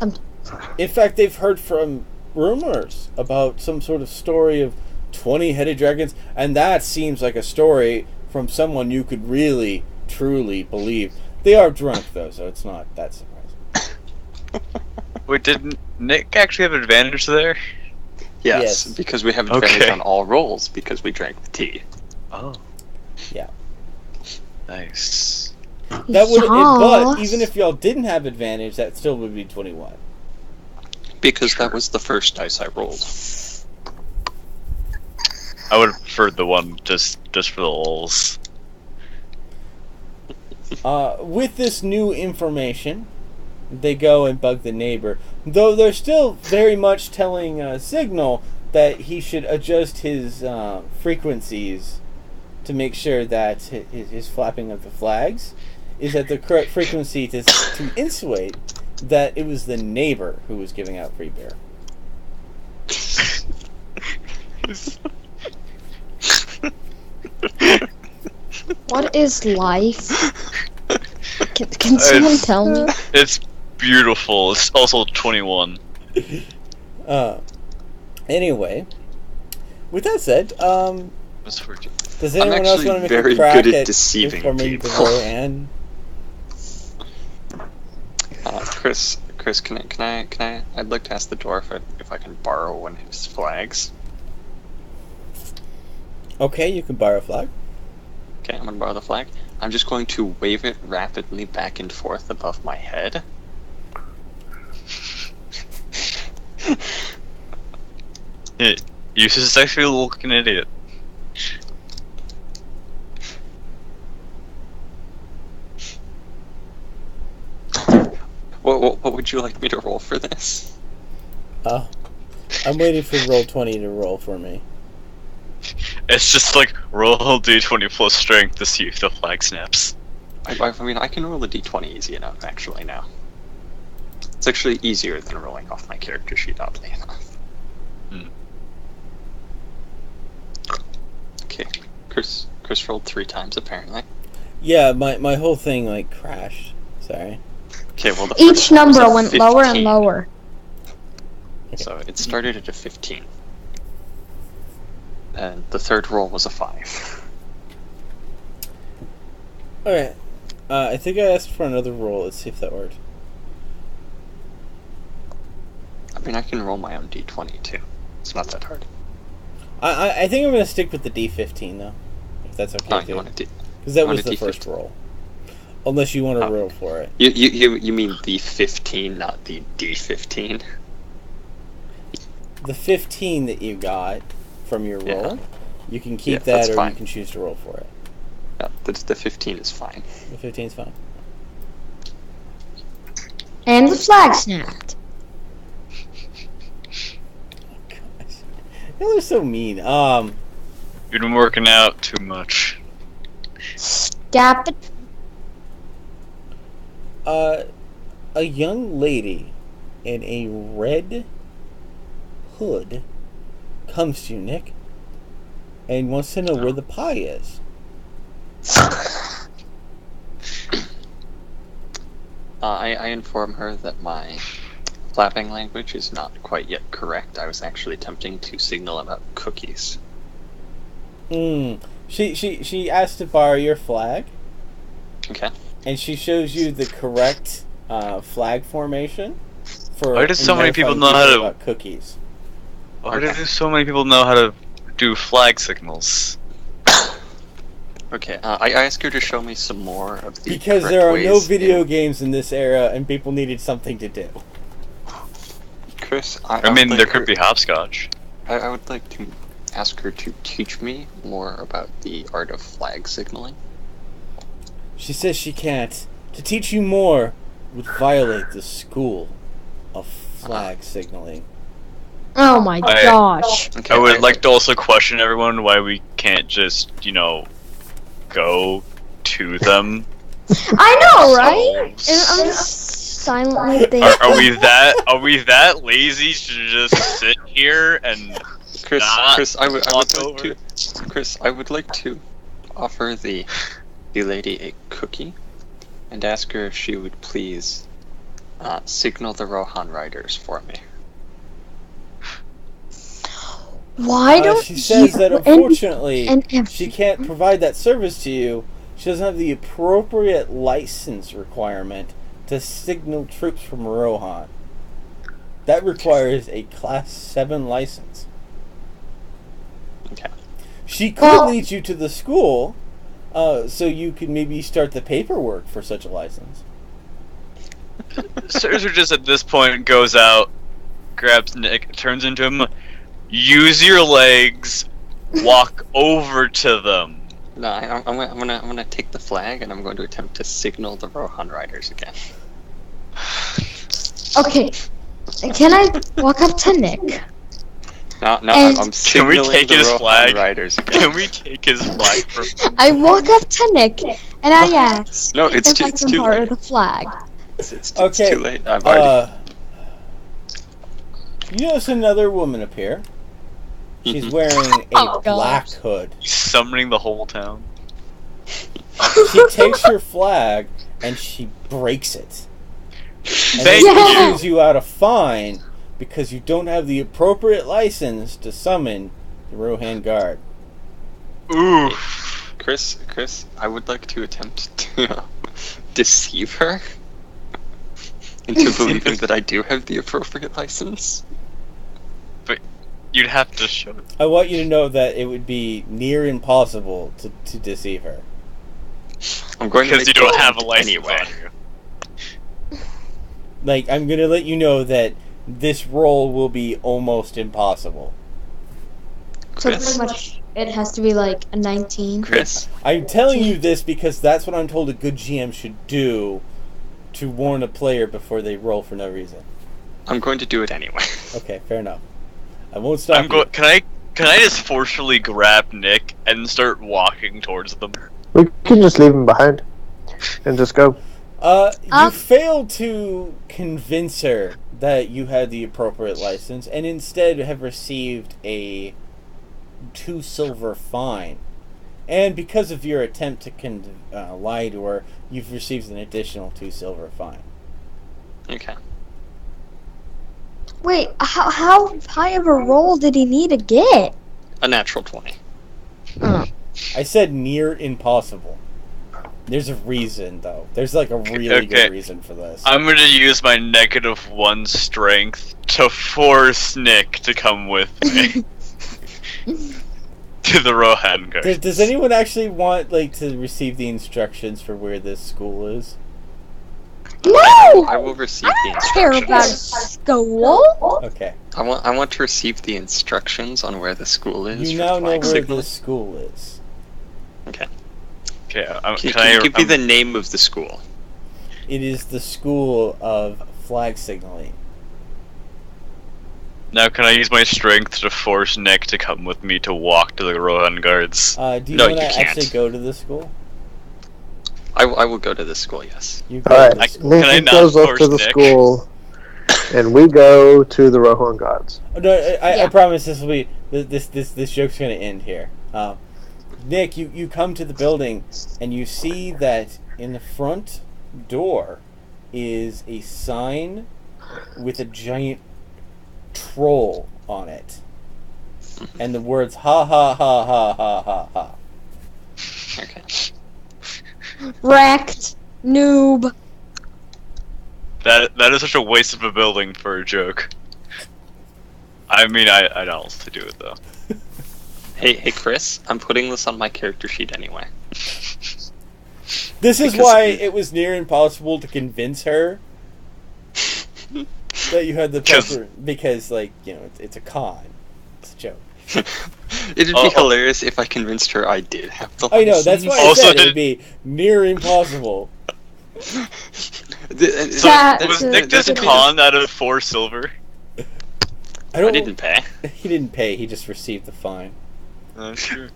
In fact, they've heard from rumors about some sort of story of 20-headed dragons, and that seems like a story from someone you could really, truly believe. They are drunk, though, so it's not that surprising. Wait, did Nick actually have advantage there? Yes, because we have advantage on all rolls because we drank the tea. Oh. Yeah. Nice. That would, but even if y'all didn't have advantage, that still would be 21. Because that was the first dice I rolled. I would have preferred the one just for the lulz. With this new information, they go and bug the neighbor. Though they're still very much telling Signal that he should adjust his frequencies to make sure that his flapping of the flags is at the correct frequency to insinuate that it was the neighbor who was giving out free beer. What is life? Can someone tell me? It's beautiful. It's also 21. Anyway, with that said, does anyone else want to make very a crack good at at deceiving informing people. the roll and Chris, can I? I'd like to ask the dwarf if I can borrow one of his flags. Okay, you can borrow a flag. Okay, I'm gonna borrow the flag. I'm just going to wave it rapidly back and forth above my head. You're just actually looking idiot. What would you like me to roll for this? I'm waiting for roll 20 to roll for me. It's just like roll d20 plus strength to see if the flag snaps. I mean, I can roll a d20 easy enough, actually, now. It's actually easier than rolling off my character sheet, oddly enough. Okay, Chris rolled 3 times, apparently. Yeah, my whole thing, like, crashed. Sorry. Okay, well, the Each number went lower and lower. So it started at a 15. And the third roll was a 5. Alright. I think I asked for another roll. Let's see if that worked. I mean, I can roll my own d20 too. It's not that hard. I think I'm going to stick with the d15, though. If that's okay with you. Because that was the first roll. Unless you want to roll for it. You mean the 15, not the d15? The 15 that you got from your roll, you can keep that, or fine. you can choose to roll for it. Yeah, the 15 is fine. The 15 is fine. And the flag snapped. Y'all are so mean. You've been working out too much. Stop it. A young lady in a red hood comes to you, Nick, and wants to know where the pie is. I inform her that my flapping language is not quite yet correct. I was actually attempting to signal about cookies. She asked to borrow your flag. Okay. And she shows you the correct flag formation for. Why do so many people know how to about cookies? Why do so many people know how to do flag signals? Okay, I asked her to show me some more of the because there are no video games in this era, and people needed something to do. Chris, I mean, there could be hopscotch. I would like to ask her to teach me more about the art of flag signaling. She says she can't. To teach you more would violate the school of flag signaling. Oh my gosh. Okay, I would like to also question everyone why we can't just, go to them. I know, right? And I'm silently thinking. Are we that lazy to just sit here and Chris, I would like to offer the lady a cookie and ask her if she would please signal the Rohan riders for me. Why don't she says that unfortunately she can't provide that service to you. She doesn't have the appropriate license requirement to signal troops from Rohan. That requires a Class 7 license. Okay. She could lead you to the school, so you could maybe start the paperwork for such a license. Serzu just at this point goes out, grabs Nick, turns into him. Use your legs. Walk over to them. No, I'm gonna take the flag and I'm going to attempt to signal the Rohan riders again. Okay. Can I walk up to Nick? No, I'm signaling Can we take the his Rohan flag? riders again. Can we take his flag? I walk up to Nick and I ask No, it's if that's too part late. of the flag. It's Okay. too late. I've already... You notice another woman appear. She's wearing a black hood. He's summoning the whole town. She takes your flag and she breaks it. And Thank then you. issues you out a fine because you don't have the appropriate license to summon the Rohan Guard. Ooh. Chris, I would like to attempt to deceive her into believing that I do have the appropriate license. But you'd have to show it. I want you to know that it would be near impossible to deceive her. I'm going to Because you make don't the have a attempt license anyway. on you. Like, I'm gonna let you know that this roll will be almost impossible. So Chris? pretty much it has to be like a 19. Chris, I'm telling you this because that's what I'm told a good GM should do to warn a player before they roll for no reason. I'm going to do it anyway. Okay, fair enough. I won't stop you. Can I just forcefully grab Nick and start walking towards them? We can just leave him behind and just go. You failed to convince her that you had the appropriate license, and instead have received a 2 silver fine. And because of your attempt to lie to her, you've received an additional 2 silver fine. Okay. Wait, how high of a roll did he need to get? A natural 20. Oh. I said near impossible. There's a reason, though. There's like a really good reason for this. I'm going to use my -1 strength to force Nick to come with me. To the Rohan Guard. Does anyone actually want to receive the instructions for where this school is? No! I will receive the I don't care about instructions. school. Okay. I want to receive the instructions on where the school is. You for now know flag where signaling. this school is. Okay. Okay, Can you give me the name of the school? It is the school of flag signaling. Now can I use my strength to force Nick to come with me to walk to the Rohan Guards? Do you No, want to you can't. actually go to the school? I will go to the school, yes. You go Alright, to the school. Can I Nick not goes up force to the Nick? school, and we go to the Rohan Gods. Oh, no, I Yeah. promise this will be this joke's gonna end here. Nick, you come to the building and you see that in the front door is a sign with a giant troll on it, and the words "ha ha ha ha ha ha ha." Okay. Wrecked. Noob. That is such a waste of a building for a joke. I mean, I'd also do it though. Hey, Chris, I'm putting this on my character sheet anyway. This is Because- why it was near impossible to convince her that you had the proper, because it's a con. It's a joke. It'd be hilarious if I convinced her I did have the license. I know, that's why I said it'd be near impossible. Was Nick just conned out of 4 silver? I didn't pay. He didn't pay, he just received the fine. Sure.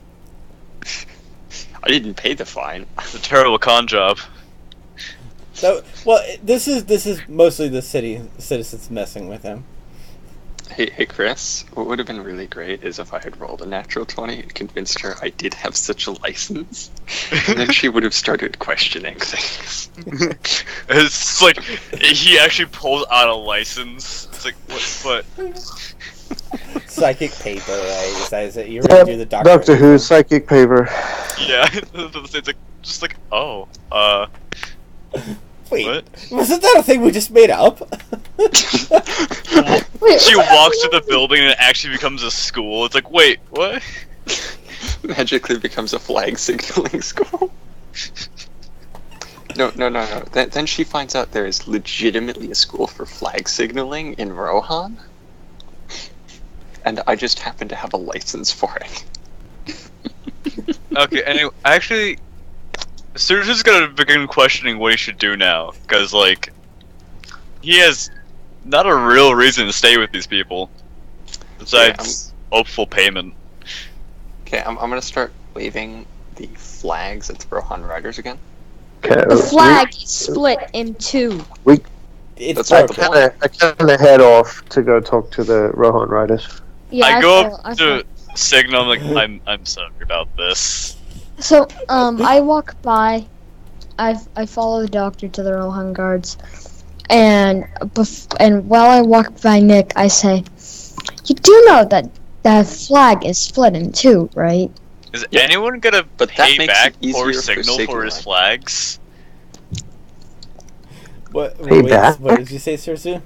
I didn't pay the fine. It's a terrible con job. So, well, this is mostly the citizens messing with him. Hey Chris, what would have been really great is if I had rolled a natural 20 and convinced her I did have such a license, and then she would have started questioning things. It's like, he actually pulled out a license. It's like, what? Psychic paper, right? Is it? You're gonna do the Doctor Who's psychic paper. Yeah, it's like, just like, oh, Wait, what? wasn't that a thing we just made up? She walks to the building and it actually becomes a school. It's like, wait, what? Magically becomes a flag signaling school. No. Then she finds out there is legitimately a school for flag signaling in Rohan. And I just happen to have a license for it. Okay, anyway, actually, Serzu's gonna begin questioning what he should do now, because, like, he has not a real reason to stay with these people, besides hopeful payment. Okay, I'm gonna start waving the flags at the Rohan Riders again. Okay, The flag is split in 2. It's That's broken. right. I kind of head off to go talk to the Rohan Riders. Yeah, I go up to Signal, I'm like, I'm sorry about this. So, I walk by, I follow the doctor to the Rohan guards, and while I walk by Nick, I say, "You do know that that flag is split in 2, right?" Is anyone gonna But pay that makes back it for easier Signal for his signaling. flags? What back? did you say, Serzu?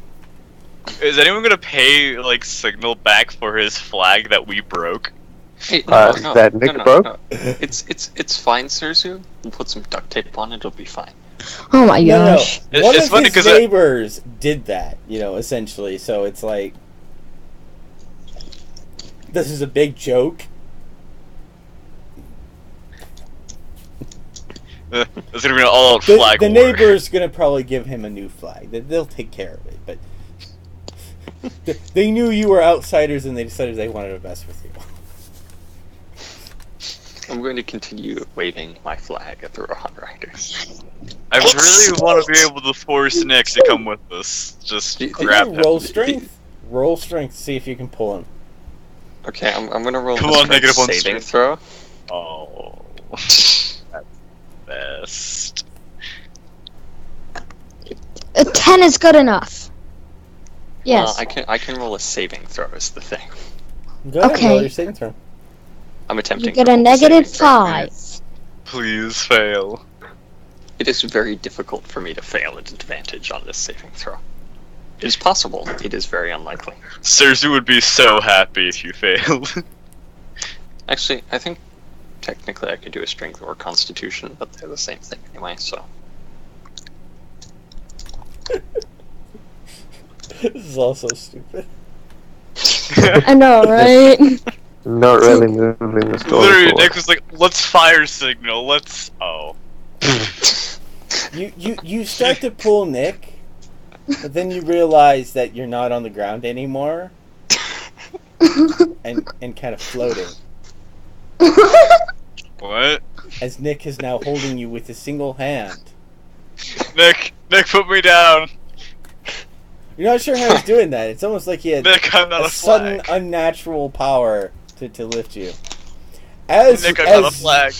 Is anyone gonna pay, like, Signal back for his flag that we broke? Hey, That Nick broke? No. It's fine, Serzu. We'll put some duct tape on it. It'll be fine. Oh my No. gosh! One It's of funny his 'cause neighbors did that, essentially. So it's like, this is a big joke. It's gonna be an all-out The flag war. neighbor's gonna probably give him a new flag. They'll take care of it, but they knew you were outsiders and they decided they wanted to mess with you. I'm going to continue waving my flag at the Rohan Riders. I really want to be able to force Nick to come with us. Just grab him. Roll strength. Roll strength. See if you can pull him. Okay, I'm going to roll Come a on, negative one saving strength. throw. Oh, that's best. A 10 is good enough. Yes. I can roll a saving throw is the thing. Go ahead, Okay. roll your saving throw. I'm attempting You get to a roll negative saving throw. 5. Please fail. It is very difficult for me to fail at advantage on this saving throw. It is possible. It is very unlikely. Serzu would be so happy if you failed. Actually, I think technically I could do a strength or constitution, but they're the same thing anyway, so. This is also stupid. I know, right? Not really moving the story Literally, forward. Nick was like, let's fire Signal, let's... Oh. You start to pull Nick, but then you realize that you're not on the ground anymore, and kind of floating, What? as Nick is now holding you with a single hand. Nick, put me down. You're not sure how he's doing that. It's almost like he had Nick, I'm not a a sudden flag. unnatural power to lift you. As Nick, I'm not a flag.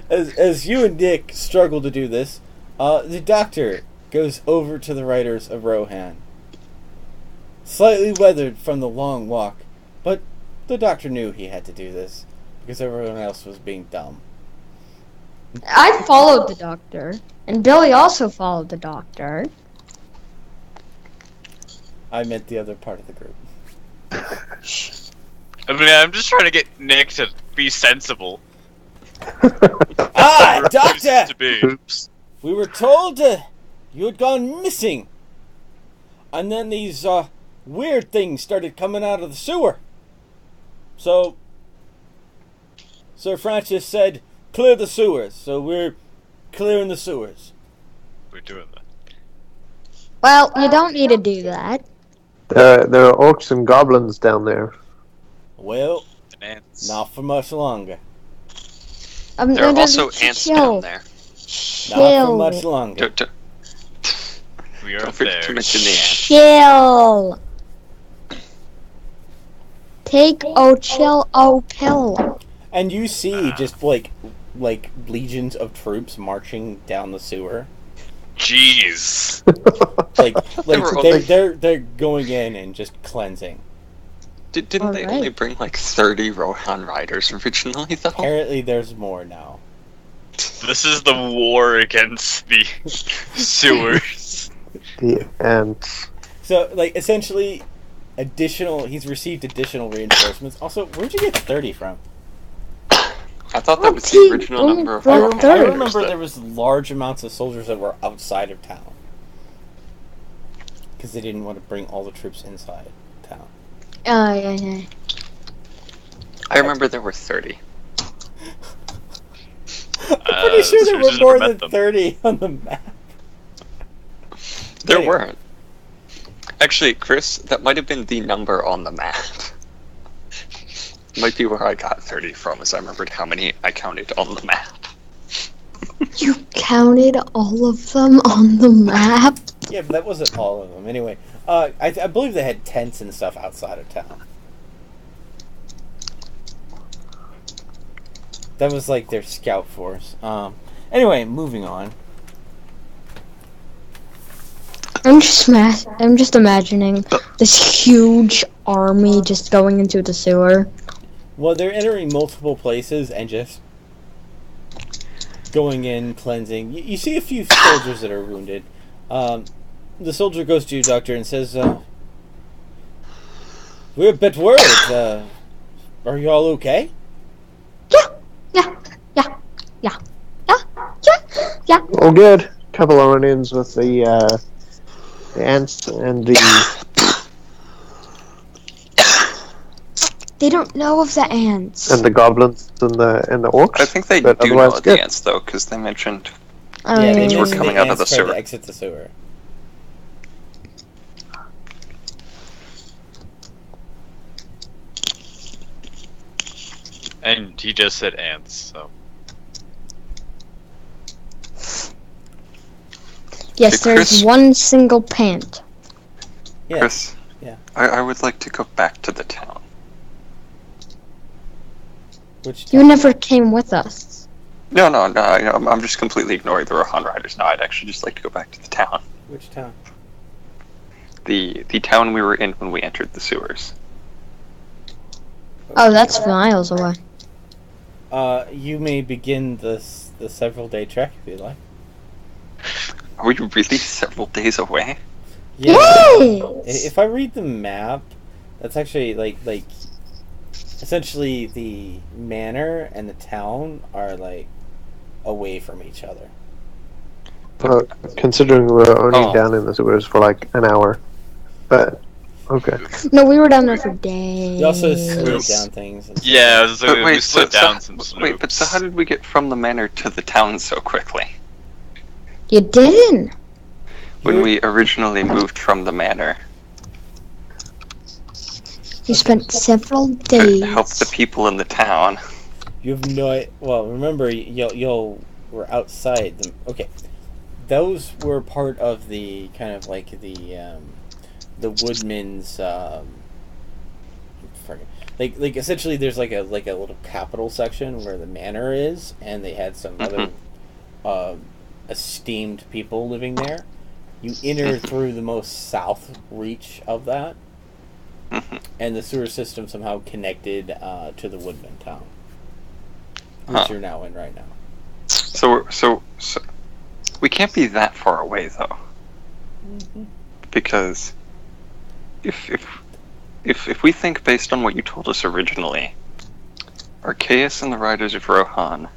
as you and Nick struggle to do this, the doctor goes over to the riders of Rohan. Slightly weathered from the long walk, but the doctor knew he had to do this because everyone else was being dumb. I followed the doctor, and Billy also followed the doctor. I meant the other part of the group. I mean, I'm just trying to get Nick to be sensible. Ah, Or doctor! to be. Oops. We were told you had gone missing. And then these weird things started coming out of the sewer. So, Sir Francis said, clear the sewers. So we're clearing the sewers. We're doing that. Well, you don't need to do that. There are orcs and goblins down there. Well, Ants. not for much longer. There are also ants down there. Not for much longer. We are Don't forget to mention the ants. Chill. Take chill pill. And you see just like legions of troops marching down the sewer. Jeez. They're going in and just cleansing. Didn't they only bring like 30 Rohan riders originally, though? Apparently there's more now. This is the war against the sewers. The ants. So, like, essentially, he's received additional reinforcements. Also, where'd you get 30 from? I thought that was the original number of I Rohan remember there was large amounts of soldiers that were outside of town. Because they didn't want to bring all the troops inside town. Yeah. I remember there were 30. I'm pretty sure there were more than 30 on the map. There weren't. Actually, Chris, that might have been the number on the map. Might be where I got 30 from, as I remembered how many I counted on the map. You counted all of them on the map? Yeah, but that wasn't all of them. Anyway, I believe they had tents and stuff outside of town. That was like their scout force. Anyway, moving on. I'm just imagining this huge army just going into the sewer. Well, they're entering multiple places and just going in, cleansing. You see a few soldiers that are wounded. The soldier goes to you, Doctor, and says, we're a bit worried. Are you all okay? Yeah. Oh, good. Couple of run-ins with the ants and the... They don't know of the ants. and the goblins and the orcs. I think they but do know otherwise of good. the ants, though, because they mentioned Yeah, they ants were mentioned coming the out of the ants tried sewer. to exit the sewer. And he just said ants, so. Yes, Hey, there's Chris. one single pant. Yeah. Chris, Yeah. I would like to go back to the town. Which You town? never came with us. No, I'm just completely ignoring the Rohan riders. No, I'd actually just like to go back to the town. Which town? The town we were in when we entered the sewers. Oh, that's miles away. You may begin the several-day trek if you like. Are we really several days away? Yeah. Yes! If I read the map, that's actually like essentially the manor and the town are like away from each other. Considering we're only down in the sewers for like an hour. But, okay. No, we were down there for days. You also slowed down things. And stuff. Yeah, we But slid down some slopes. wait, but so how did we get from the manor to the town so quickly? You didn't. When we originally moved from the manor You spent several to days. help the people in the town. You have no. Well, remember, y'all were outside. Okay, those were part of the kind of like the woodman's. Like essentially, there's like a little capital section where the manor is, and they had some other esteemed people living there. You enter through the most south reach of that, and the sewer system somehow connected to the woodman town, which you're now in right now. So we can't be that far away though, because if we think based on what you told us originally, Arceus and the Riders of Rohan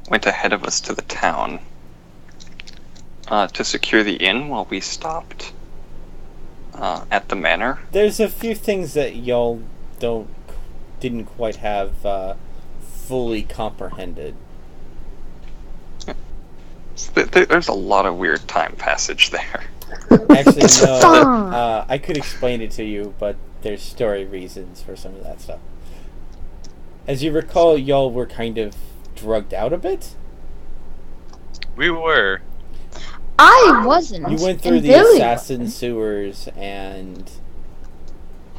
went ahead of us to the town to secure the inn while we stopped at the manor. There's a few things that y'all don't didn't quite have fully comprehended. There's a lot of weird time passage there. Actually, It's no. fun. I could explain it to you, but there's story reasons for some of that stuff. As you recall, y'all were kind of drugged out a bit. We were. I wasn't. You went through and the Billy assassin wasn't. sewers, and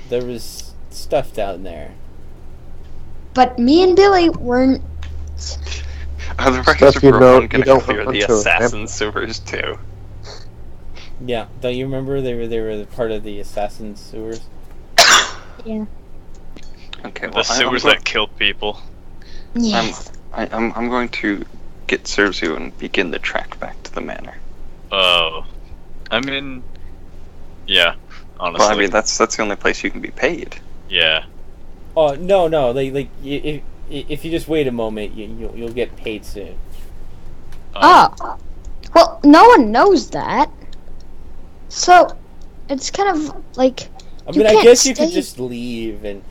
there was stuff down there. But me and Billy weren't. Otherwise, Stuff you we're know- all you gonna don't clear want the to assassin remember. sewers too. Yeah, don't you remember they were part of the assassin sewers? Yeah. Okay, well, The sewers that killed people. Yes. I'm going to get Serzu and begin the trek back to the manor. Oh. I mean... Yeah, honestly. Well, I mean, that's the only place you can be paid. Yeah. Oh no, if you just wait a moment, you'll get paid soon. Oh. Well, no one knows that. So, it's kind of like. I You mean, I can't guess you could stay- just leave and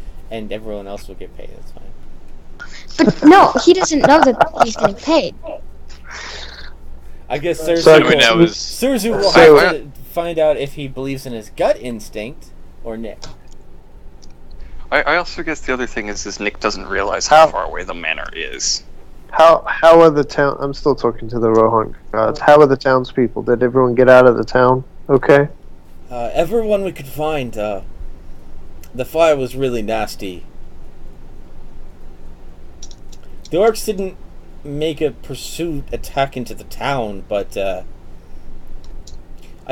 everyone else will get paid. That's fine. But no, he doesn't know that he's getting paid. I guess Serzu So, I mean, that was... Serzu will So- have to find out if he believes in his gut instinct or Nick. I also guess the other thing is Nick doesn't realize how far away the manor is. How are the town? I'm still talking to the Rohan guards. How are the townspeople? Did everyone get out of the town? Okay. Everyone we could find, the fire was really nasty. The orcs didn't make a pursuit attack into the town, but, I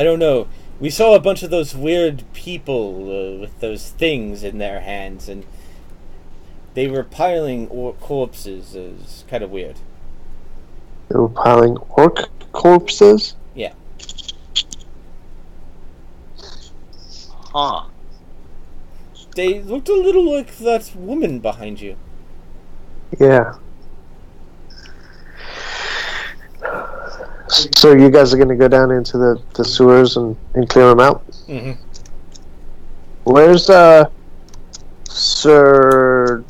don't know. We saw a bunch of those weird people with those things in their hands, and they were piling corpses. It was kind of weird. They were piling orc corpses? Yeah. Huh. They looked a little like that woman behind you. Yeah. So you guys are going to go down into the sewers and clear them out? Mm-hmm. Where's Sir...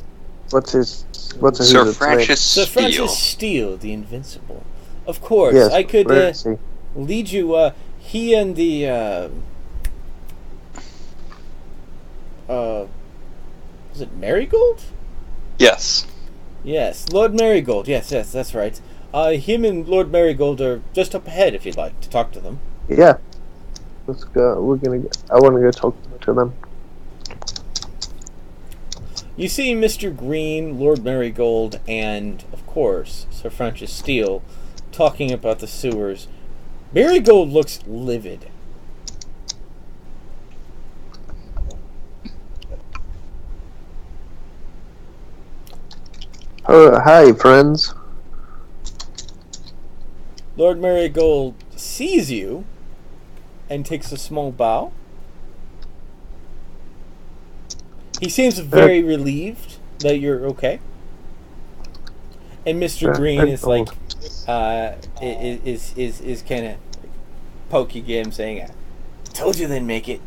What's his Sir name? Francis Sir Steele. Francis Steele, the Invincible. Of course, Yes, I could where is he? lead you. He and the is it Marigold? Yes. Yes, Lord Marigold. Yes, that's right. Him and Lord Marigold are just up ahead. If you'd like to talk to them. Yeah. Let's go. I want to go talk to them. You see Mr. Green, Lord Marigold, and, of course, Sir Francis Steele talking about the sewers. Marigold looks livid. Oh, hi, friends. Lord Marigold sees you and takes a small bow. He seems very relieved that you're okay. And Mr. Green is like, is kind of poking him, saying, "I told you they'd make it."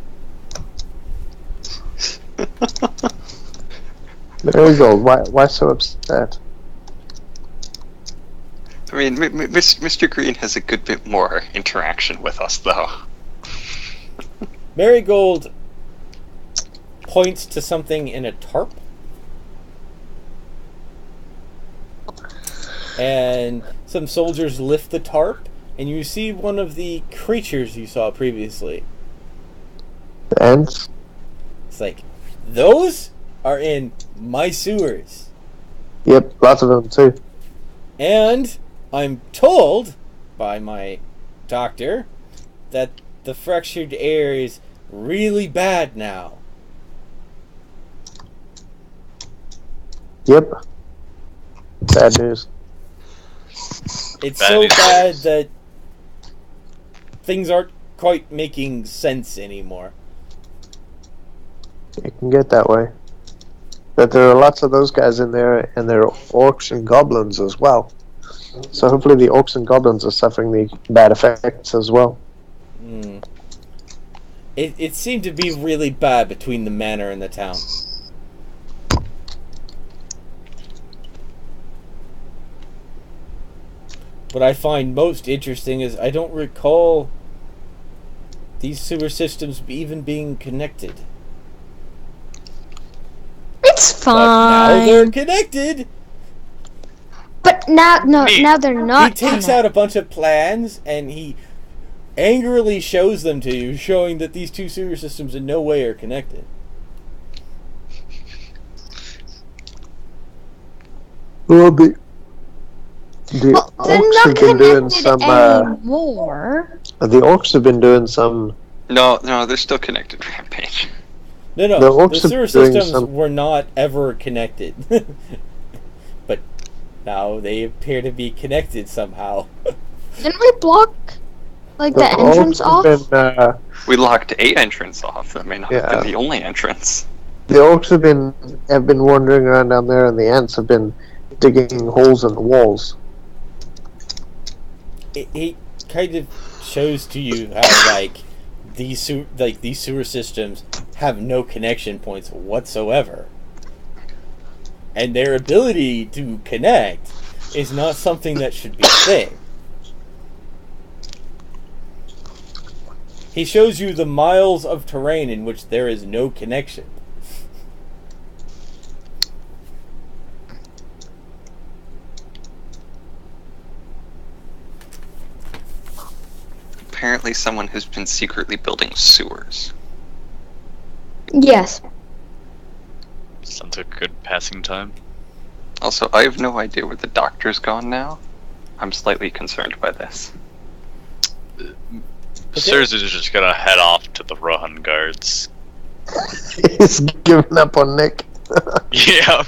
Marigold, why so upset? I mean, Mr. Green has a good bit more interaction with us, though. Marigold points to something in a tarp. And some soldiers lift the tarp, and you see one of the creatures you saw previously. And? It's like, those are in my sewers. Yep, lots of them too. And I'm told by my doctor that the fractured air is really bad now. Yep. Bad news. It's Bad so news. bad that things aren't quite making sense anymore. It can get that way. That there are lots of those guys in there, and there are orcs and goblins as well. So hopefully the orcs and goblins are suffering the bad effects as well. Mm. It seemed to be really bad between the manor and the town. what I find most interesting is I don't recall these sewer systems even being connected. It's But now fine. they're connected. But now they're not. He takes out a bunch of plans and he angrily shows them to you, showing that these two sewer systems in no way are connected. Well, the They're orcs not have been doing connected some. anymore. The orcs have been doing some. No, they're still connected, Rampage. No, The the orcs sewer are doing systems some- were not ever connected. But now they appear to be connected somehow. Didn't we block like the orcs entrance have off? been, We locked 8 entrances off. That may not have Yeah. been the only entrance. the orcs have been wandering around down there, and the ants have been digging holes in the walls. It kind of shows to you how these sewer systems have no connection points whatsoever, and their ability to connect is not something that should be a thing. He shows you the miles of terrain in which there is no connection. Apparently someone has been secretly building sewers. Yes. Sounds like a good passing time. Also, I have no idea where the doctor's gone now. I'm slightly concerned by this. Serzu is just gonna head off to the Rohan guards. He's giving up on Nick. Yeah.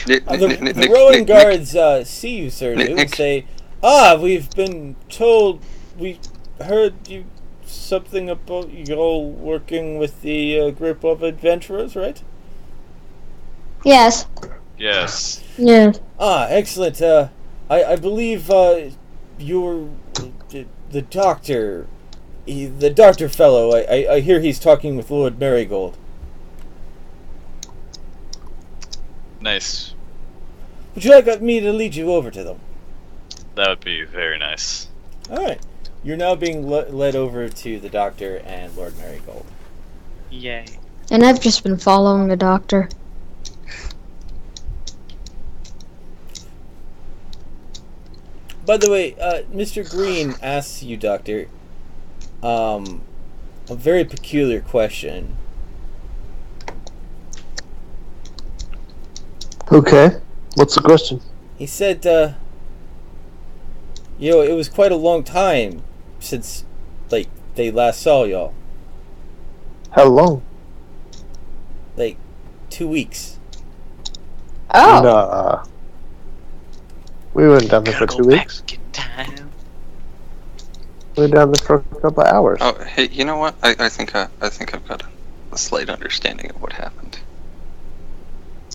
The Rowan guards see you, Serzu, and say, we've been told, we heard you something about you all working with the group of adventurers, right? Yes. Yes. Yeah. Excellent. I believe you're the doctor. The doctor fellow. I hear he's talking with Lord Marigold. Nice. Would you like me to lead you over to them? That would be very nice. Alright. You're now being led over to the doctor and Lord Marigold. Yay. And I've just been following the doctor. By the way, Mr. Green asks you, Doctor, a very peculiar question. Okay, what's the question? He said, it was quite a long time since, they last saw y'all. How long? 2 weeks. Oh. Nah. We weren't down there for 2 weeks. We were down there for a couple of hours. Oh, hey, you know what? I think I've got a slight understanding of what happened.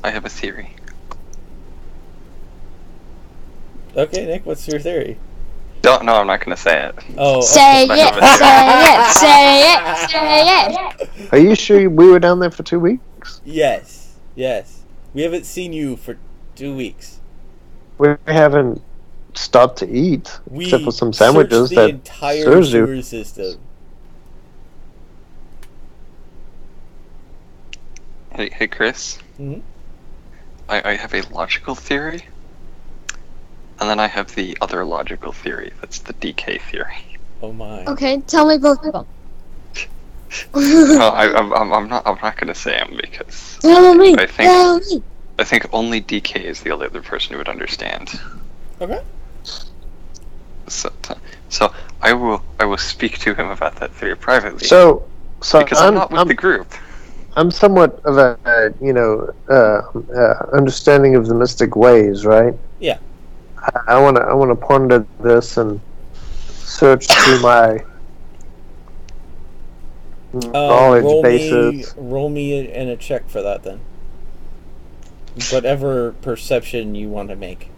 I have a theory. Okay, Nick, what's your theory? No, I'm not gonna say it. Oh, Say I it, have a say it, say it. Are you sure we were down there for 2 weeks? Yes. We haven't seen you for 2 weeks. We haven't stopped to eat, We except for some sandwiches searched the that entire Serzu. sewer system. Hey, Chris. Mhm. I have a logical theory, and then I have the other logical theory. That's the DK theory. Oh my. Okay, tell me both of them. No, I'm not gonna say them because Tell me. I think only DK is the only other person who would understand. Okay. So I will speak to him about that theory privately. So because I'm not with the group. I'm somewhat of a understanding of the mystic ways, right? Yeah. I wanna ponder this and search through my knowledge bases. Roll me and a check for that then. Whatever perception you want to make.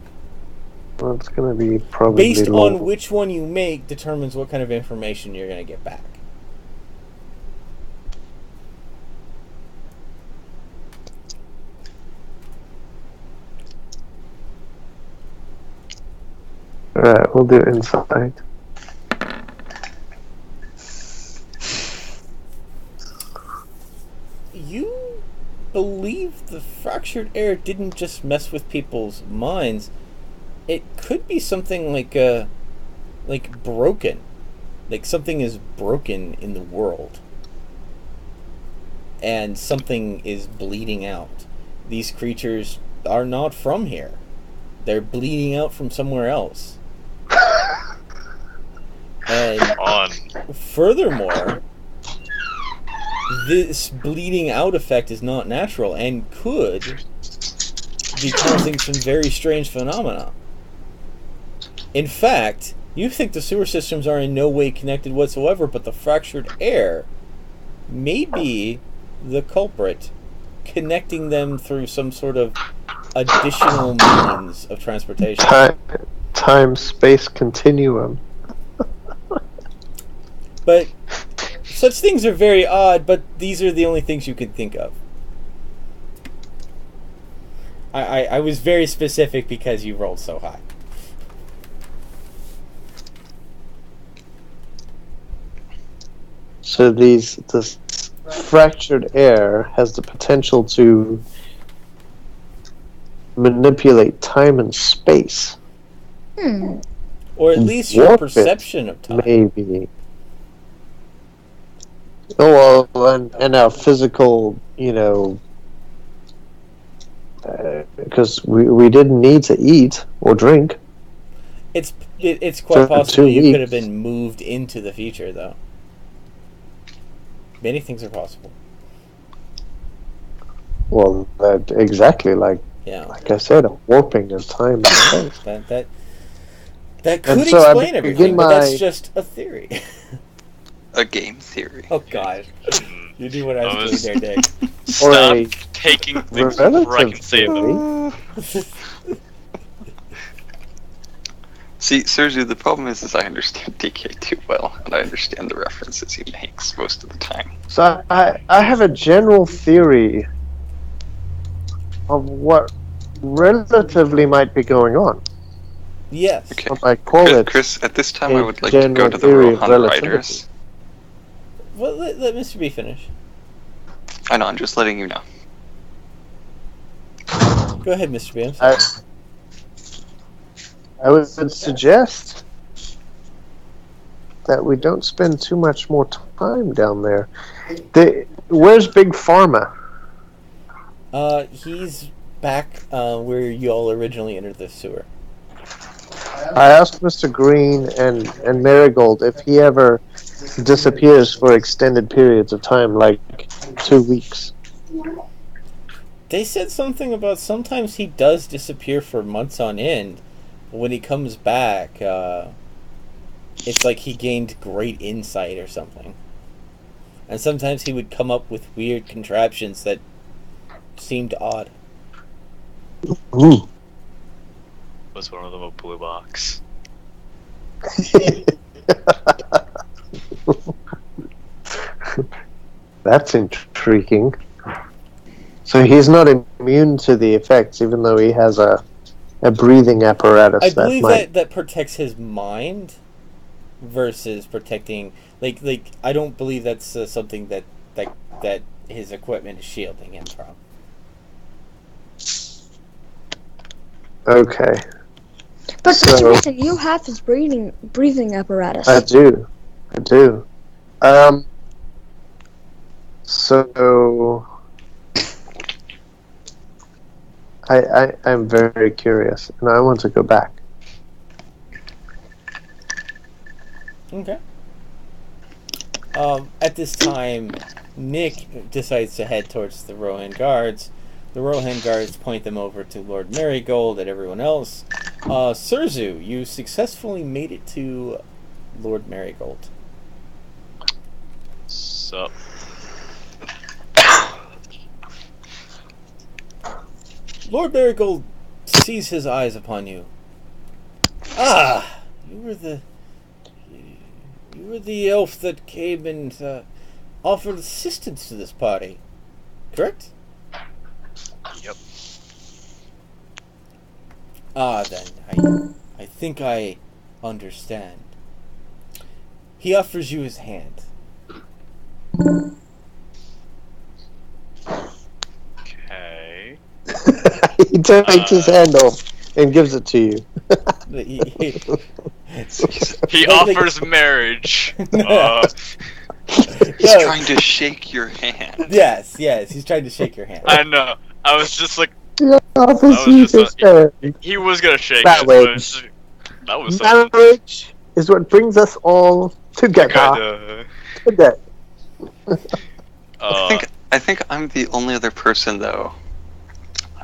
Well, it's gonna be probably Based low. on which one you make determines what kind of information you're going to get back. Alright, we'll do insight. You believe the fractured air didn't just mess with people's minds. It could be something like broken. Like something is broken in the world. And something is bleeding out. These creatures are not from here. They're bleeding out from somewhere else. And furthermore, this bleeding out effect is not natural and could be causing some very strange phenomena. In fact, you think the sewer systems are in no way connected whatsoever, but the fractured air may be the culprit, connecting them through some sort of additional means of transportation. Time-space continuum. But such things are very odd, but these are the only things you can think of. I was very specific because you rolled so high. So this fractured air has the potential to manipulate time and space. Or at least your perception of time. Maybe. Oh, well, and our physical, because we didn't need to eat or drink. It's quite possible you could have been moved into the future, though. Many things are possible. Well, exactly like I said, a warping of time and space. That could explain everything, but that's just a theory. A game theory. Oh God, you knew what I was doing there, Dick. Stop taking things before I can say them. See, Serzu, the problem is I understand DK too well, and I understand the references he makes most of the time. So I have a general theory of what relatively might be going on. Yes. Okay. I call it Chris, at this time I would like to go to the Rohan Riders. Well, let Mr. B finish. I know, I'm just letting you know. Go ahead, Mr. B. I'm sorry. I would suggest that we don't spend too much more time down there. Where's Big Pharma? He's back where you all originally entered the sewer. I asked Mr. Green and Marigold if he ever disappears for extended periods of time, like 2 weeks. They said something about sometimes he does disappear for months on end. When he comes back, it's like he gained great insight or something. And sometimes he would come up with weird contraptions that seemed odd. Ooh. Was one of them a blue box? That's intriguing. So he's not immune to the effects, even though he has a breathing apparatus. I believe that protects his mind versus protecting like I don't believe that's something that his equipment is shielding him from. Okay. But Mr. Beason, you have his breathing apparatus. I do. So I'm very curious, and I want to go back. Okay. At this time, Nick decides to head towards the Rohan guards. The Rohan guards point them over to Lord Marigold and everyone else. Serzu, you successfully made it to Lord Marigold. Sup? Lord Marigold sees his eyes upon you. Ah, you were the elf that came and offered assistance to this party, correct? Yep. Ah, then I think I understand. He offers you his hand. Okay. He takes his hand off and gives it to you. He offers marriage. He's trying to shake your hand. Yes, he's trying to shake your hand. I know. I was just like, He offers you his hand. he was gonna shake That it. way. But it's just, that was something. Marriage is what brings us all together. Kinda. Today. I think I'm the only other person though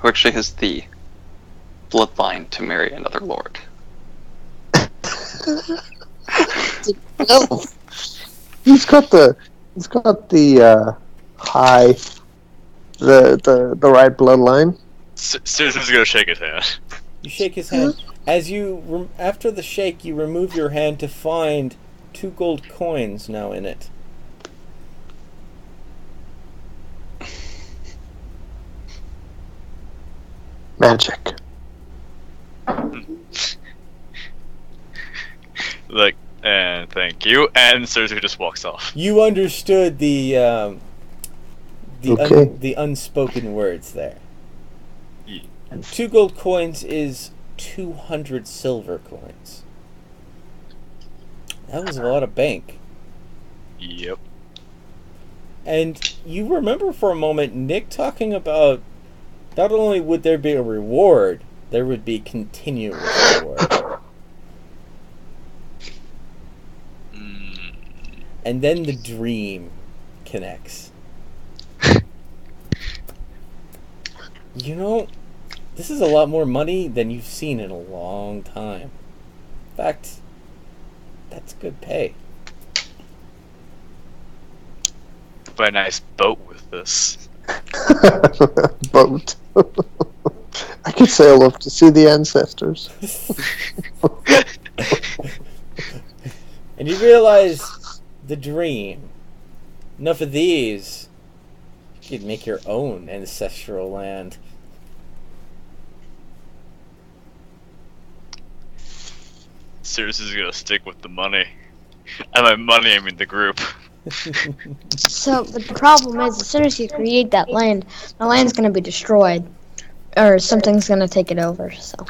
who actually has the bloodline to marry another lord. No. He's got the high the right bloodline. Serzu's gonna shake his hand. You shake his hand. As you after the shake, you remove your hand to find 2 gold coins now in it. Magic. Like, and thank you. And Serzu just walks off. You understood the unspoken words there. Yeah. 2 gold coins is 200 silver coins. That was a lot of bank. Yep. And you remember for a moment Nick talking about not only would there be a reward, there would be continuous reward. And then the dream connects. You know, this is a lot more money than you've seen in a long time. In fact, that's good pay. Buy a nice boat with this. Boat. I could sail off to see the ancestors. And you realize the dream. Enough of these. You could make your own ancestral land. Serzu's gonna stick with the money. And by money, I mean the group. So the problem is, as soon as you create that land, the land's gonna be destroyed, or something's gonna take it over. So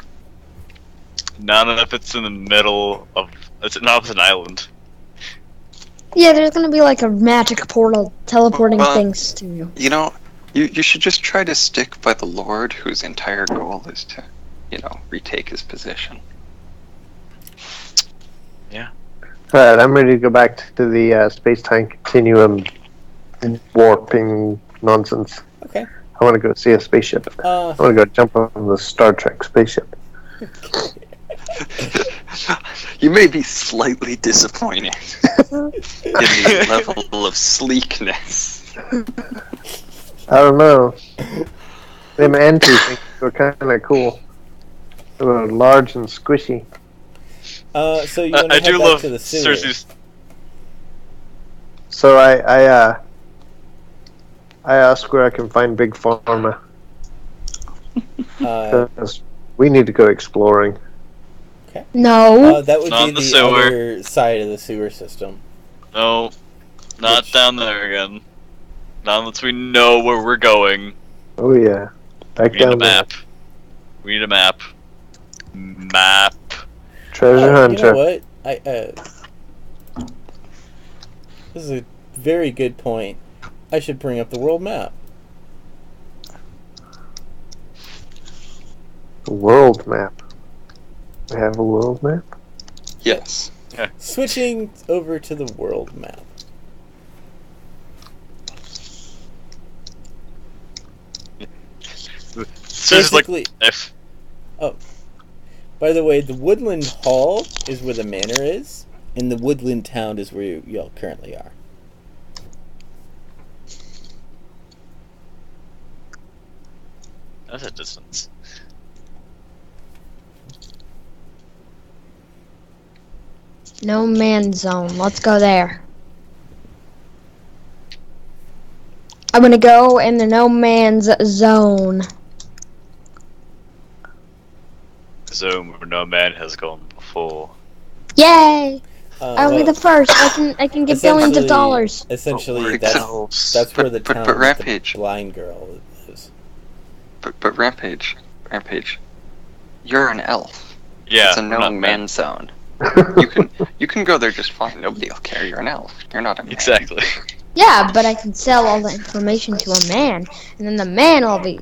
Not if it's in the middle of. It's not if it's an island. yeah, there's gonna be like a magic portal teleporting Well, things to you. You know, you should just try to stick by the lord whose entire goal is to, retake his position. Yeah. Alright, I'm ready to go back to the space-time continuum warping nonsense. Okay. I want to go see a spaceship. I want to go jump on the Star Trek spaceship. You may be slightly disappointed in the level of sleekness. I don't know. Them entry things were kind of cool. They were large and squishy. So you want to I head do back love to the sewer. Serzu's. So I asked where I can find Big Pharma. 'Cause we need to go exploring. Okay. No. That would Not be the the sewer. other side of the sewer system. No, not Which- down there again. Not unless we know where we're going. Oh yeah, back We need a down there. map. We need a map. Map. Treasure You hunter. know what? This is a very good point. I should bring up the world map. The world map. We have a world map. Yes. Switching over to the world map. Serzu's like, Basically, if. by the way, the Woodland Hall is where the manor is, and the Woodland Town is where y'all currently are. That's a distance. No man's zone. Let's go there. I'm gonna go in the no man's zone. Zone where no man has gone before. Yay! I'll be the first. I can get billions of dollars. Essentially, Oh, that's where the town but with Rampage. the blind girl is. But Rampage, you're an elf. Yeah, It's a no man zone. You can go there just fine. Nobody'll care. You're an elf. You're not a man. Exactly. Yeah, but I can sell all the information to a man, and then the man I'll be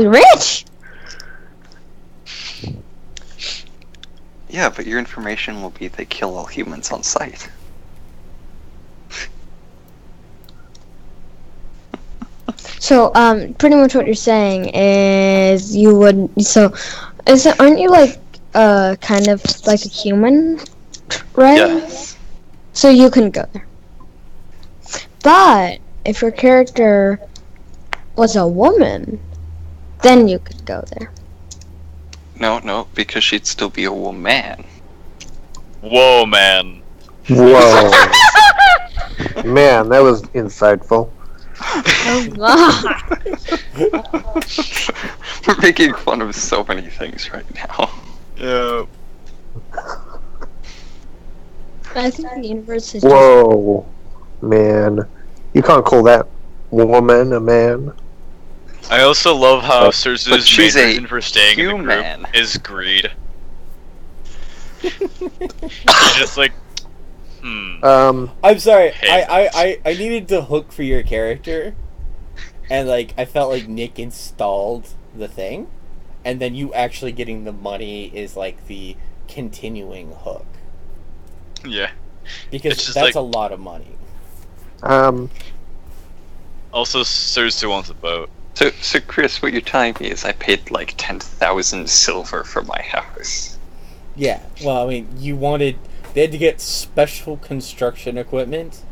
rich. Yeah, but your information will be they kill all humans on sight. So, pretty much what you're saying is you would. So, aren't you like kind of like a human, right? Yeah. So you can go there. But if your character was a woman, then you could go there. No, because she'd still be a woman. Whoa, man. Whoa. Man, that was insightful. Oh God. We're making fun of so many things right now. Yeah. I think the universe is Whoa. Man. You can't call that woman a man. I also love how But Serzu's she's main a reason for staying in the human. group is greed. She's just like, I'm sorry. Hey. I needed to hook for your character, and like I felt like Nick installed the thing, and then you actually getting the money is like the continuing hook, yeah. because It's just that's like- a lot of money. Also, Serzu wants a boat. So Chris, what you're telling me is I paid like 10,000 silver for my house. Yeah. Well, I mean, they had to get special construction equipment.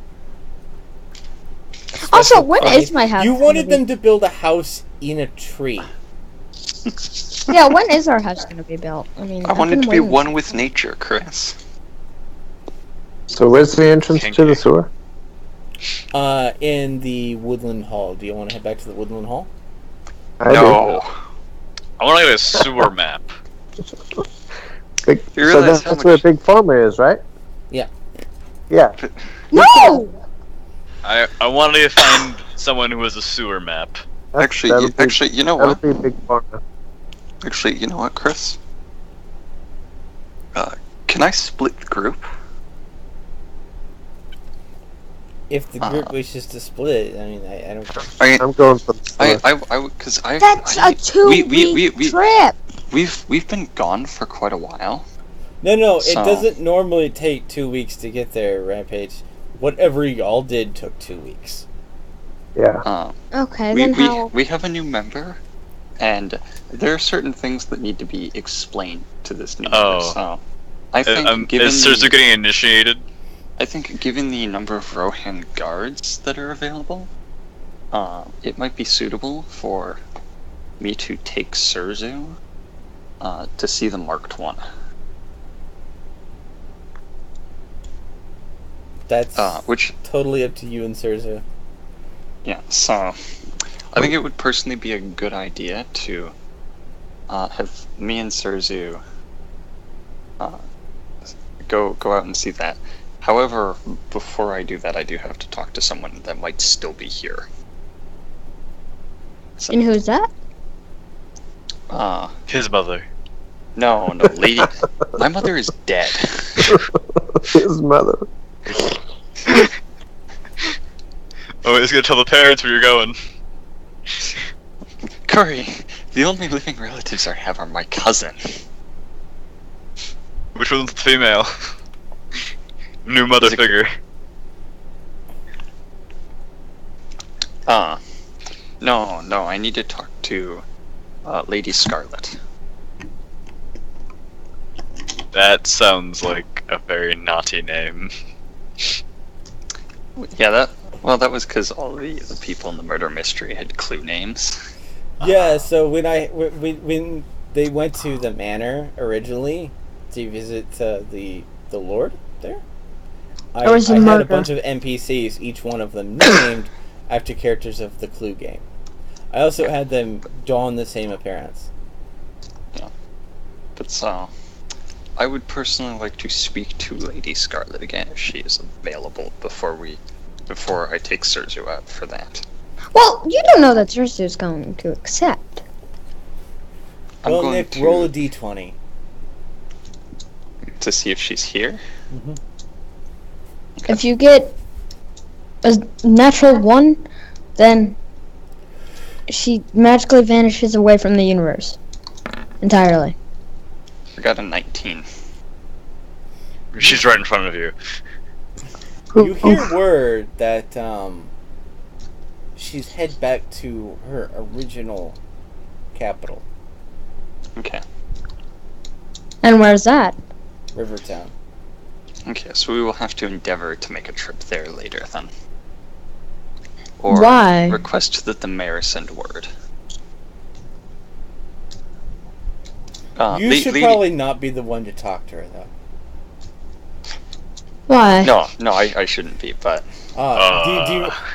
Also, when is my house? You gonna wanted be- them to build a house in a tree. Yeah, when is our house gonna be built? I mean, I I've wanted been to be waiting. one with nature, Chris. So where's the entrance to the Pancake. sewer? In the Woodland Hall. Do you want to head back to the Woodland Hall? I No. I want to get a sewer map. do. Big, You so realize how that's where much- Big Farmer is, right? Yeah. Yeah. No! I wanted to find someone who has a sewer map. Actually, you know what? That'll be Big Farmer. Actually, you know what, Chris? Can I split the group? If the group wishes to split, I mean, I don't care. I'm going for the sewer. Because I. That's a 2-week trip. We've been gone for quite a while. No, it So- doesn't normally take 2 weeks to get there, Rampage. Whatever y'all did took 2 weeks. Yeah. Okay, we, then we, how? we have a new member, and there are certain things that need to be explained to this new member. Oh. So, I think given Is Serzu getting initiated? given the number of Rohan guards that are available, it might be suitable for me to take Serzu to see the marked one. That's Which totally up to you and Serzu. Yeah, so I think it would personally be a good idea to have me and Serzu go out and see that. However, before I do that, I do have to talk to someone that might still be here. So, And who's that? His mother. no, lady. My mother is dead. His mother. Oh, he's gonna tell the parents where you're going. Curry, the only living relatives I have are my cousin. Which one's the female? New mother figure. No, I need to talk to Lady Scarlet. That sounds like a very naughty name. Yeah, that was because all the people in the murder mystery had clue names. Yeah, so when they went to the manor originally to visit the Lord there, I was a had a murder. bunch of NPCs, each one of them named after characters of the Clue game. I also had them don the same appearance. But so, I would personally like to speak to Lady Scarlet again if she is available before I take Serzu out for that. Well, you don't know that Serzu's going to accept. Well, Nick, roll a d20. To see if she's here? Mm-hmm. Okay. If you get a natural 1, then she magically vanishes away from the universe. Entirely. I got a 19. She's right in front of you. You hear word that she's head back to her original capital. Okay. And where's that? Rivertown. Okay, so we will have to endeavor to make a trip there later then. Or Why? request that the mayor send word. You should probably not be the one to talk to her, though. Why? No, I shouldn't be, but...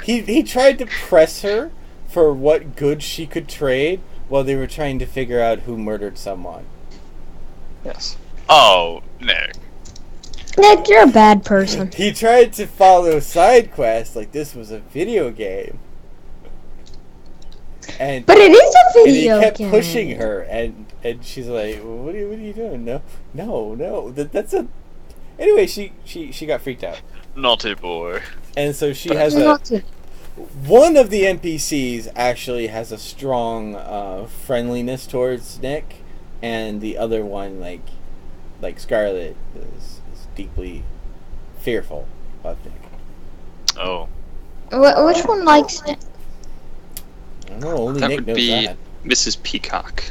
He tried to press her for what goods she could trade while they were trying to figure out who murdered someone. Yes. Oh, Nick. Nick, you're a bad person. He tried to follow side quests like this was a video game. But it is a video game. And he kept game. pushing her, and she's like, what are you doing? No. That's a... Anyway, she got freaked out. Naughty boy. And so she has one of the NPCs actually has a strong friendliness towards Nick, and the other one, like Scarlet, is deeply fearful of Nick. Oh. Which one likes Nick? I don't know, only that Nick would knows be that. Mrs. Peacock.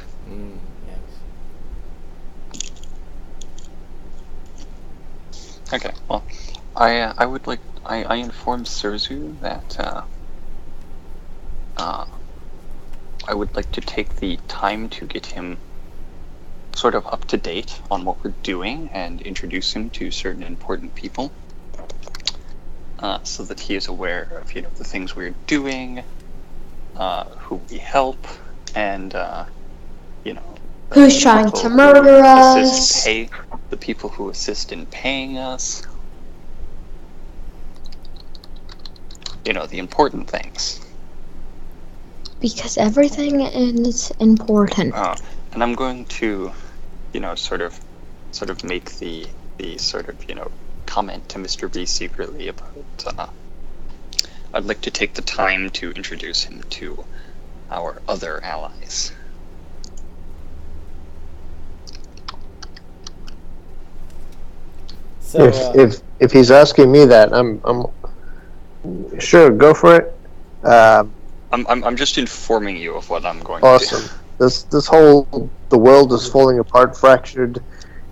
Yes. Okay, well, I would like... I informed Serzu that, I would like to take the time to get him sort of up to date on what we're doing and introduce him to certain important people, so that he is aware of, the things we're doing, who we help, and, who's trying to murder us, the people who assist in paying us. The important things. Because everything is important. And I'm going to, sort of make the sort of, comment to Mr. B secretly about, I'd like to take the time to introduce him to our other allies. So, if he's asking me that, I'm sure, go for it. I'm just informing you of what I'm going awesome. to do. This whole the world is falling apart, fractured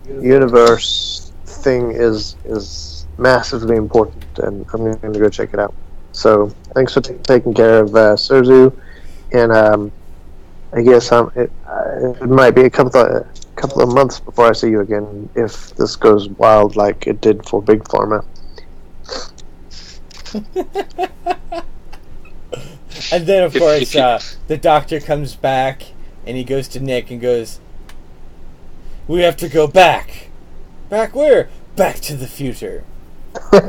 universe thing is massively important, and I'm going to go check it out. So thanks for taking care of Serzu, and I guess it might be a couple of months before I see you again if this goes wild like it did for Big Pharma. And then, of course, the doctor comes back, and he goes to Nick and goes, "We have to go back. Back where? Back to the future." Go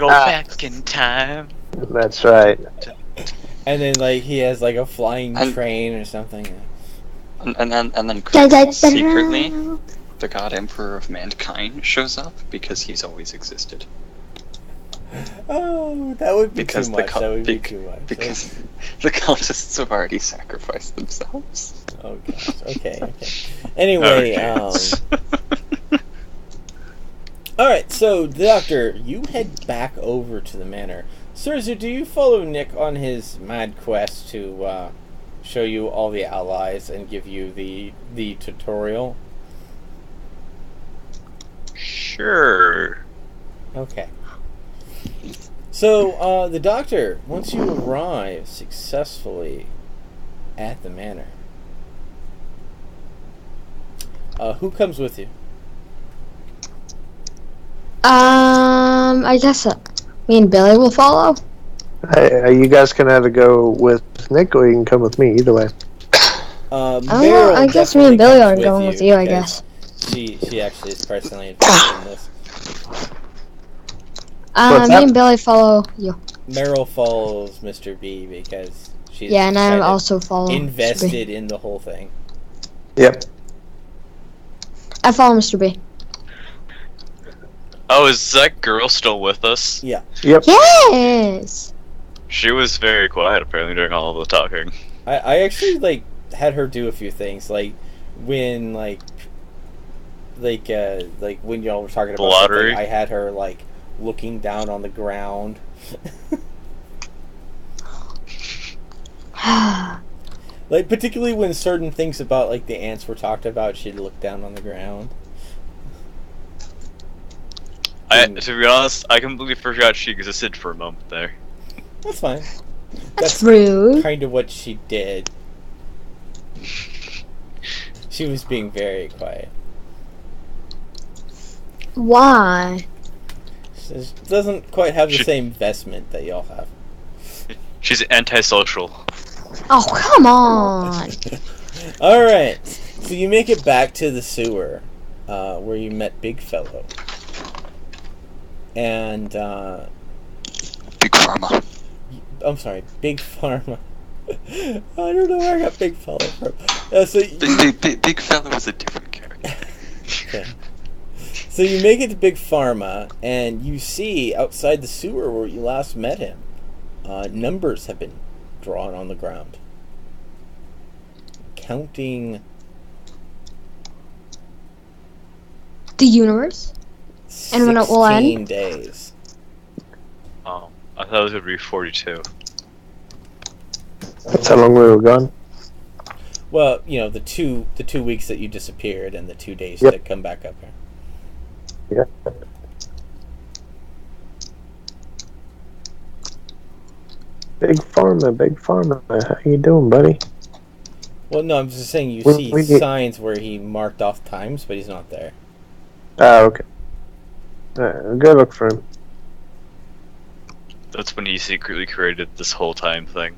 back in time. That's right. And then, he has, a flying train or something. And then Chris, secretly, the God Emperor of Mankind shows up because he's always existed. Oh, that would be too much. That would be too much. Because the cultists have already sacrificed themselves. Oh gosh. Okay. Anyway, alright, so Doctor, you head back over to the manor. Serzu, do you follow Nick on his mad quest to show you all the allies and give you the tutorial? Sure. Okay. So, the Doctor, once you arrive successfully at the manor, who comes with you? I guess me and Billy will follow. You guys can either go with Nick or you can come with me, either way. I guess me and Billy are going with you, I guess. she actually is personally involved in this. What's Me that? and Billy follow you. Meryl follows Mr. B because she's Yeah, and I kind of also follow Mr. B. invested in the whole thing. Yep. I follow Mr. B. Oh, is that girl still with us? Yeah. Yep. Yes! She was very quiet apparently during all the talking. I actually like had her do a few things, like when like when y'all were talking about lottery. something, I had her like looking down on the ground. Like particularly when certain things about like the ants were talked about, she'd look down on the ground. To be honest, I completely forgot she existed for a moment there. That's fine. That's rude. Kind of what she did. She was being very quiet. Why? She doesn't quite have the same investment that y'all have. She's antisocial. Oh, come on! Alright, so you make it back to the sewer, where you met Big Fellow. And, Big Pharma. I'm sorry, Big Pharma. I don't know where I got Big Fellow from. Big Fella was a different character. Okay. So you make it to Big Pharma, and you see outside the sewer where you last met him, numbers have been drawn on the ground. Counting The universe? And when it will end? 16 days. Oh, I thought it was gonna be 42. That's how long we were gone. Well, you know, the two weeks that you disappeared and the 2 days Yep. to come back up here. Yeah. Big Pharma, how you doing, buddy? Well, no, I'm just saying you We- see we get- signs where he marked off times, but he's not there. Ah, okay. Go look for him. That's when he secretly created this whole time thing.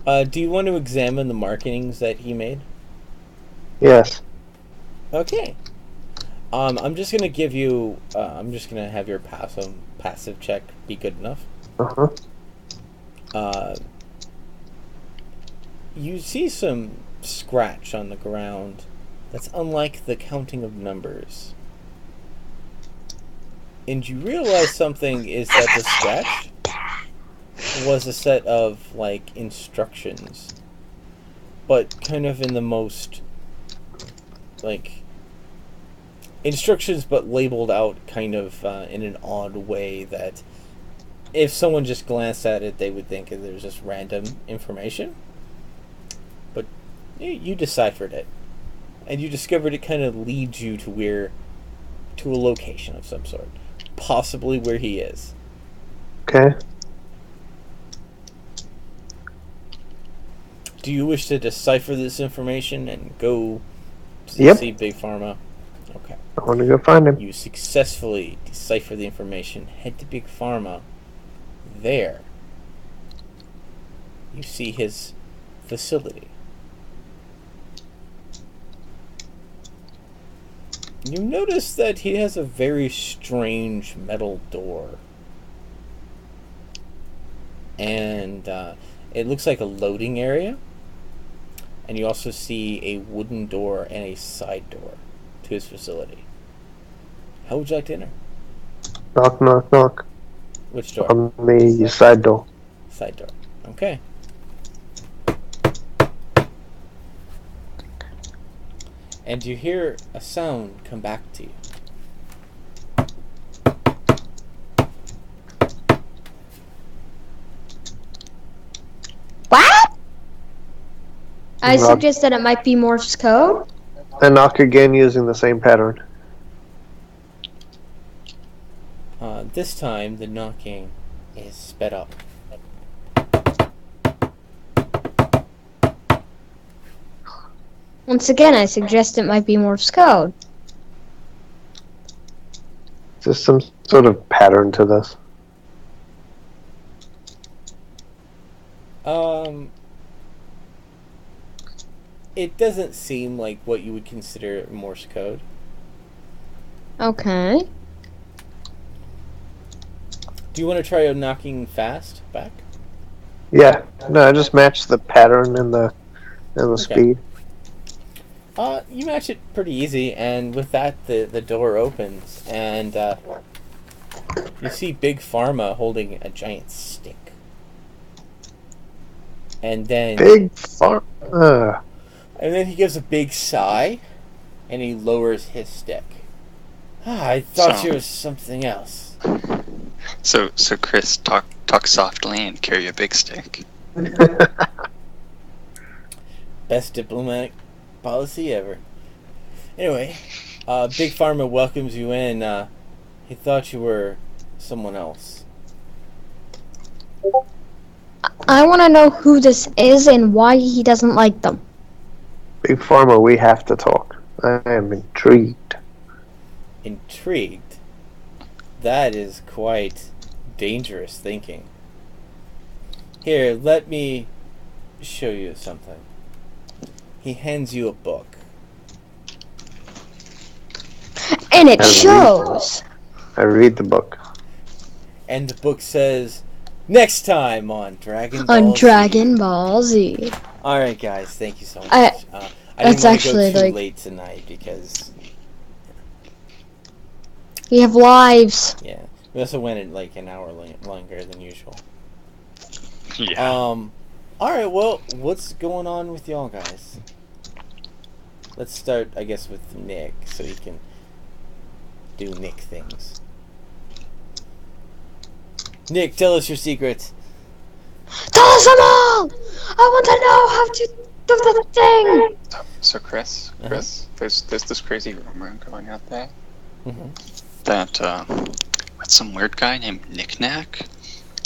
Do you want to examine the markings that he made? Yes. Okay. I'm just gonna give you. I'm just gonna have your passive check be good enough. You see some scratch on the ground that's unlike the counting of numbers. And you realize something is that the scratch was a set of, like, instructions. But kind of in the most, like, instructions but labeled out kind of in an odd way that if someone just glanced at it, they would think that there's just random information. But you deciphered it. And you discovered it kind of leads you to a location of some sort. Possibly where he is. Okay. Do you wish to decipher this information and go to Yep. see Big Pharma? Okay. I want to go find him. You successfully decipher the information, head to Big Pharma. There, you see his facility. You notice that he has a very strange metal door. And it looks like a loading area. And you also see a wooden door and a side door to his facility. How would you like to enter? Knock, knock, knock. Which door? On the side door. Side door. Okay. And you hear a sound come back to you. What? I Knock. suggest that it might be Morph's code. And knock again using the same pattern. This time, the knocking is sped up. Once again, I suggest it might be Morph's code. Is there some sort of pattern to this? it doesn't seem like what you would consider Morse code. Okay. Do you want to try knocking fast back? Yeah. No, I just match the pattern and the speed. You match it pretty easy, and with that, the door opens, and you see Big Pharma holding a giant stick. And then... Big Pharma. And then he gives a big sigh, and he lowers his stick. I thought you were something else. So Chris, talk softly and carry a big stick. Best diplomatic policy ever. Anyway, Big Pharma welcomes you in. He thought you were someone else. I want to know who this is and why he doesn't like them. Big Pharma, we have to talk. I am intrigued. Intrigued? That is quite dangerous thinking. Here, let me show you something. He hands you a book. And it shows! I read the book. And the book says, next time on Dragon Ball On Z. Dragon Ball Z. Alright guys, thank you so much. That's I didn't want actually, to go too like- late tonight because, We have lives. yeah. We also went at like an hour longer than usual. Yeah. Alright, well, what's going on with y'all guys? Let's start, I guess, with Nick, so he can do Nick things. Nick, tell us your secrets. Tell us them all! I want to know how to do the thing! So Chris, there's this crazy rumor going out there Mm-hmm. that some weird guy named Knick-Knack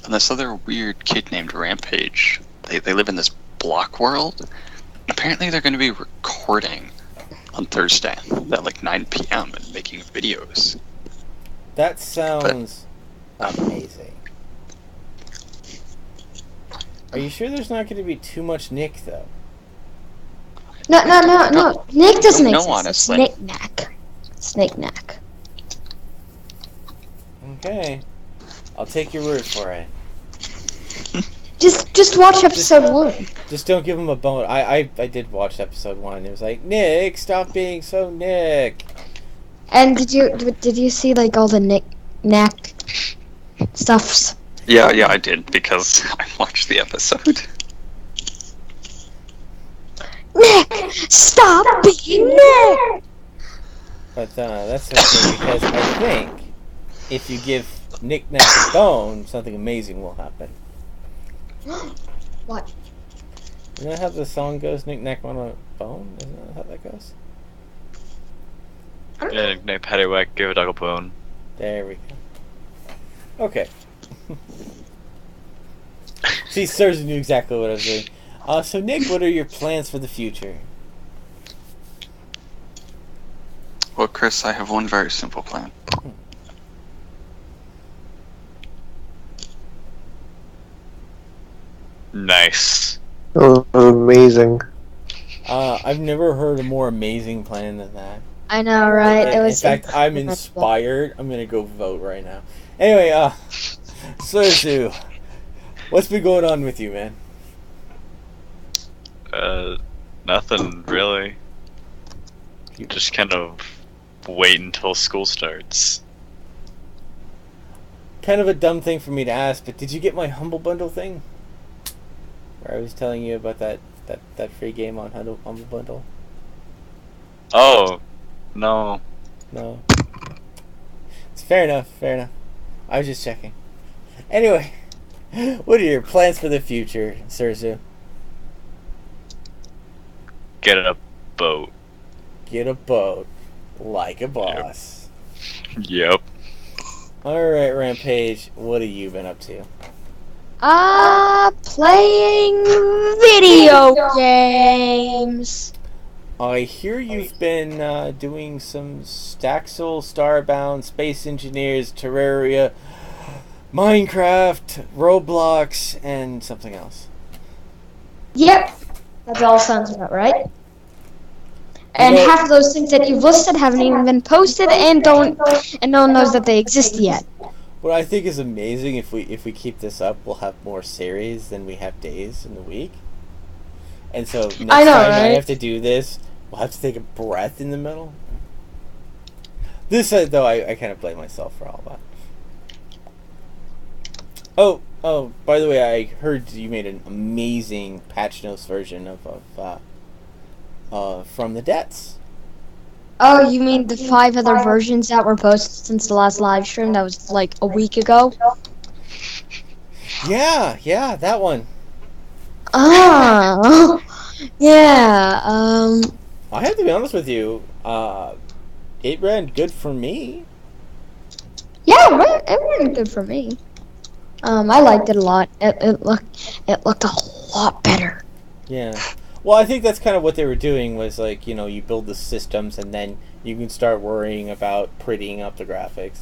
and this other weird kid named Rampage. They live in this block world. Apparently they're going to be recording on Thursday at like 9 p.m. and making videos. That sounds amazing. Are you sure there's not going to be too much Nick, though? No. Nick doesn't No, exist. honestly. Knick-Knack. Snake-Knack. Okay. I'll take your word for it. Just watch episode 1. Just don't give him a bone. I did watch episode 1. It was like, Nick, stop being so Nick. And did you see like all the Knick-Knack stuffs? Yeah, I did because I watched the episode. Nick! Stop being Nick! But that's okay because I think if you give Knick-Knack a bone, something amazing will happen. What? Isn't that how the song goes? Knick-Knack on a bone? Isn't that how that goes? Yeah, Nick Paddywhack, give a dog a bone. There we go. Okay. See, Serzu knew exactly what I was doing. So Nick, what are your plans for the future? Well, Chris, I have one very simple plan. Nice. Oh, amazing. I've never heard a more amazing plan than that. I know, right? It In was. fact, I'm inspired. I'm gonna go vote right now. Anyway, Serzu, what's been going on with you, man? Nothing really. Just kind of wait until school starts. Kind of a dumb thing for me to ask, but did you get my Humble Bundle thing? Where I was telling you about that free game on Humble Bundle? Oh, no. No. It's fair enough, fair enough. I was just checking. Anyway, what are your plans for the future, Serzu? Get a boat. Get a boat. Like a boss. Yep. Alright, Rampage, what have you been up to? Playing video games. I hear you've been doing some Staxel, Starbound, Space Engineers, Terraria, Minecraft, Roblox, and something else. Yep. That all sounds about right. And half of those things that you've listed haven't even been posted, and no one knows that they exist yet. What I think is amazing, if we keep this up, we'll have more series than we have days in the week. And so next time I have to do this, we'll have to take a breath in the middle. This though, I kind of blame myself for all that. Oh, by the way, I heard you made an amazing patch notes version of From the Debts. Oh, you mean the 5 other versions that were posted since the last live stream? That was like a week ago? Yeah, that one. Oh, yeah. I have to be honest with you. It ran good for me. Yeah, it ran good for me. I liked it a lot. It looked a lot better. Yeah. Well, I think that's kind of what they were doing, was like, you build the systems and then you can start worrying about prettying up the graphics.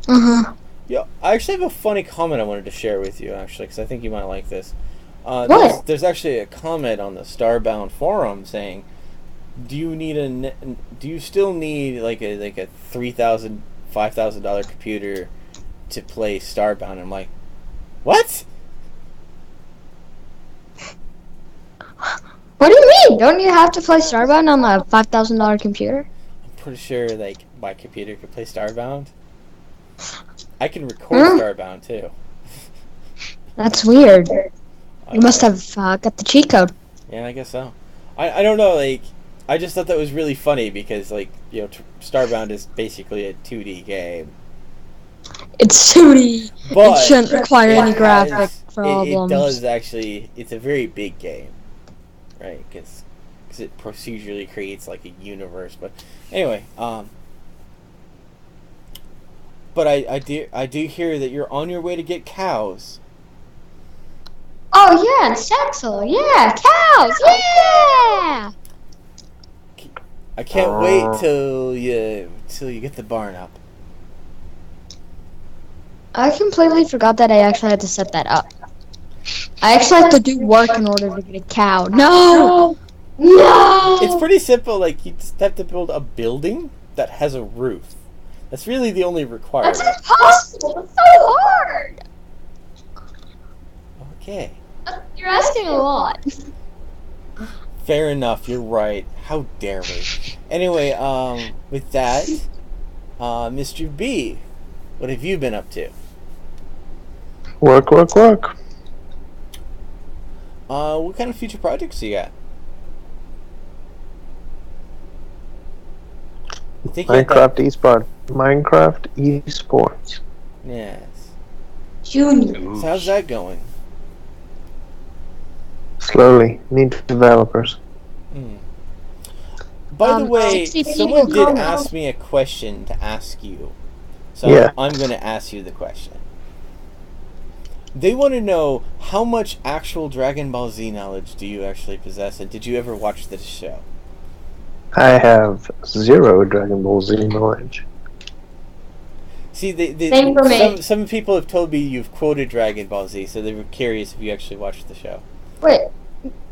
Uh-huh. Yeah, I actually have a funny comment I wanted to share with you, actually, because I think you might like this. What? There's actually a comment on the Starbound forum saying, do you still need like a $3,000, $5,000 computer to play Starbound? I'm like, what? What do you mean? Don't you have to play Starbound on a $5,000 computer? I'm pretty sure like my computer could play Starbound. I can record Starbound too. That's weird. You must have got the cheat code. Yeah, I guess so. I don't know, like, I just thought that was really funny because, like, Starbound is basically a 2D game. It's 2D. But it shouldn't require any graphic problems. It does actually. It's a very big game, right? Because it procedurally creates like a universe. But anyway, but I do hear that you're on your way to get cows. Oh yeah, and Saxel, yeah, cows, yeah. I can't wait till you get the barn up. I completely forgot that I actually had to set that up. I actually have to do work in order to get a cow. No! No! It's pretty simple. Like, you just have to build a building that has a roof. That's really the only requirement. That's impossible. It's so hard. Okay. You're asking a lot. Fair enough. You're right. How dare we? Anyway, with that, Mr. B, what have you been up to? Work. What kind of future projects you got? Minecraft esports. Yes. Junior. So how's that going? Slowly. Need developers. By the way, 60 someone people did ask me a question to ask you. So yeah. I'm going to ask you the question. They want to know how much actual Dragon Ball Z knowledge do you actually possess, and did you ever watch this show? I have 0 Dragon Ball Z knowledge. See, Same for me. Some people have told me you've quoted Dragon Ball Z, so they were curious if you actually watched the show. Wait.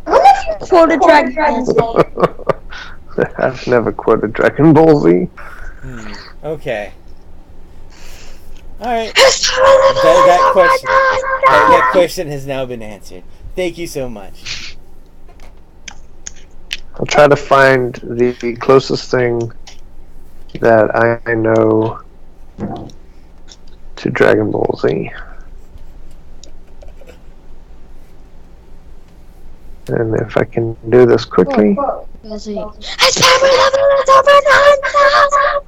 When have you quoted Dragon Ball Z? I've never quoted Dragon Ball Z. Okay. Alright. That question has now been answered. Thank you so much. I'll try to find the closest thing that I know to Dragon Ball Z. And if I can do this quickly. His power level is over 9,000!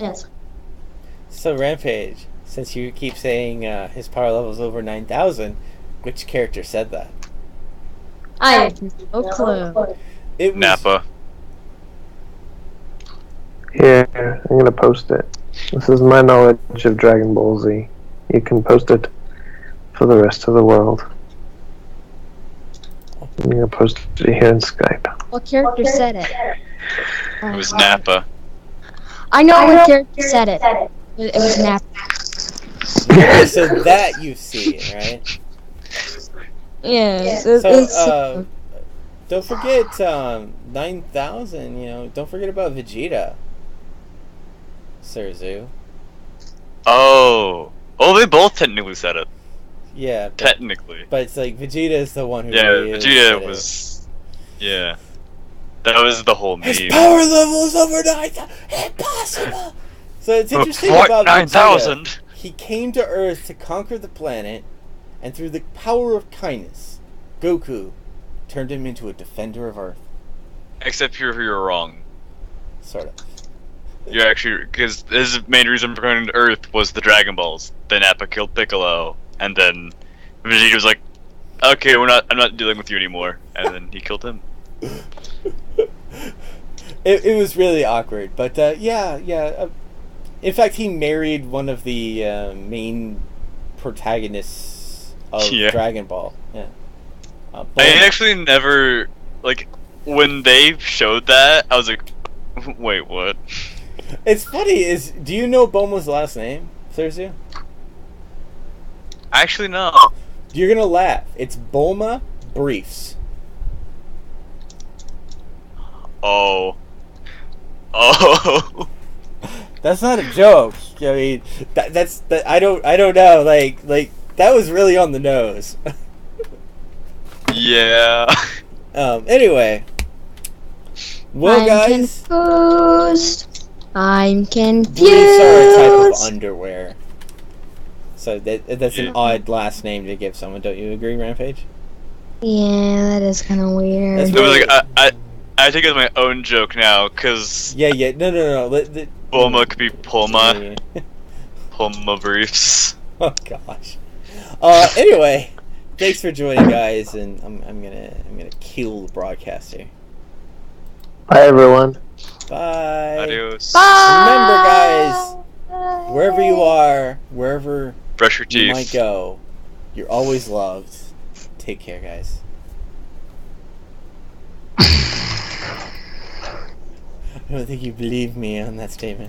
Yes. So, Rampage, since you keep saying his power level is over 9,000, which character said that? I have no clue. It was Nappa. Here, I'm gonna post it. This is my knowledge of Dragon Ball Z. You can post it for the rest of the world. I'm gonna post it here in Skype. What character said it? It was Nappa. I know what character said it. It was Nappa. Okay, so that you've seen, right? Yeah. Don't forget 9,000. You know, don't forget about Vegeta. Serzu. Oh, they both technically said it. Yeah, technically. But it's like Vegeta is the one who. Yeah, really Vegeta was. Yeah, that was the whole meme. His power level is over 9,000. Impossible. So it's interesting what? about 9,000. Vegeta. He came to Earth to conquer the planet, and through the power of kindness, Goku turned him into a defender of Earth. Except you're wrong. Sort of. You're actually, because his main reason for going to Earth was the Dragon Balls. Then Appa killed Piccolo, and then Vegeta was like, "Okay, I'm not dealing with you anymore," and then he killed him. It was really awkward, but yeah. In fact, he married one of the main protagonists of Dragon Ball. Yeah. I actually never, like, when they showed that, I was like, wait, what? It's funny, do you know Bulma's last name, Serzu? Actually, no. You're gonna laugh. It's Bulma Briefs. Oh. That's not a joke. I mean, that's I don't know. Like that was really on the nose. Yeah. Anyway. Well, guys. I'm confused. Briefs are a type of underwear. So that's an odd last name to give someone. Don't you agree, Rampage? Yeah, that is kind of weird. That's really... I take it as my own joke now, cause no. Bulma could be Pulma. Pulma Briefs. Oh gosh. Anyway, thanks for joining, guys, and I'm gonna kill the broadcast here. Bye, everyone. Bye. Adios. Bye. Remember, guys, wherever you are, wherever brush your teeth. you might go, you're always loved. Take care, guys. I don't think you believe me on that statement.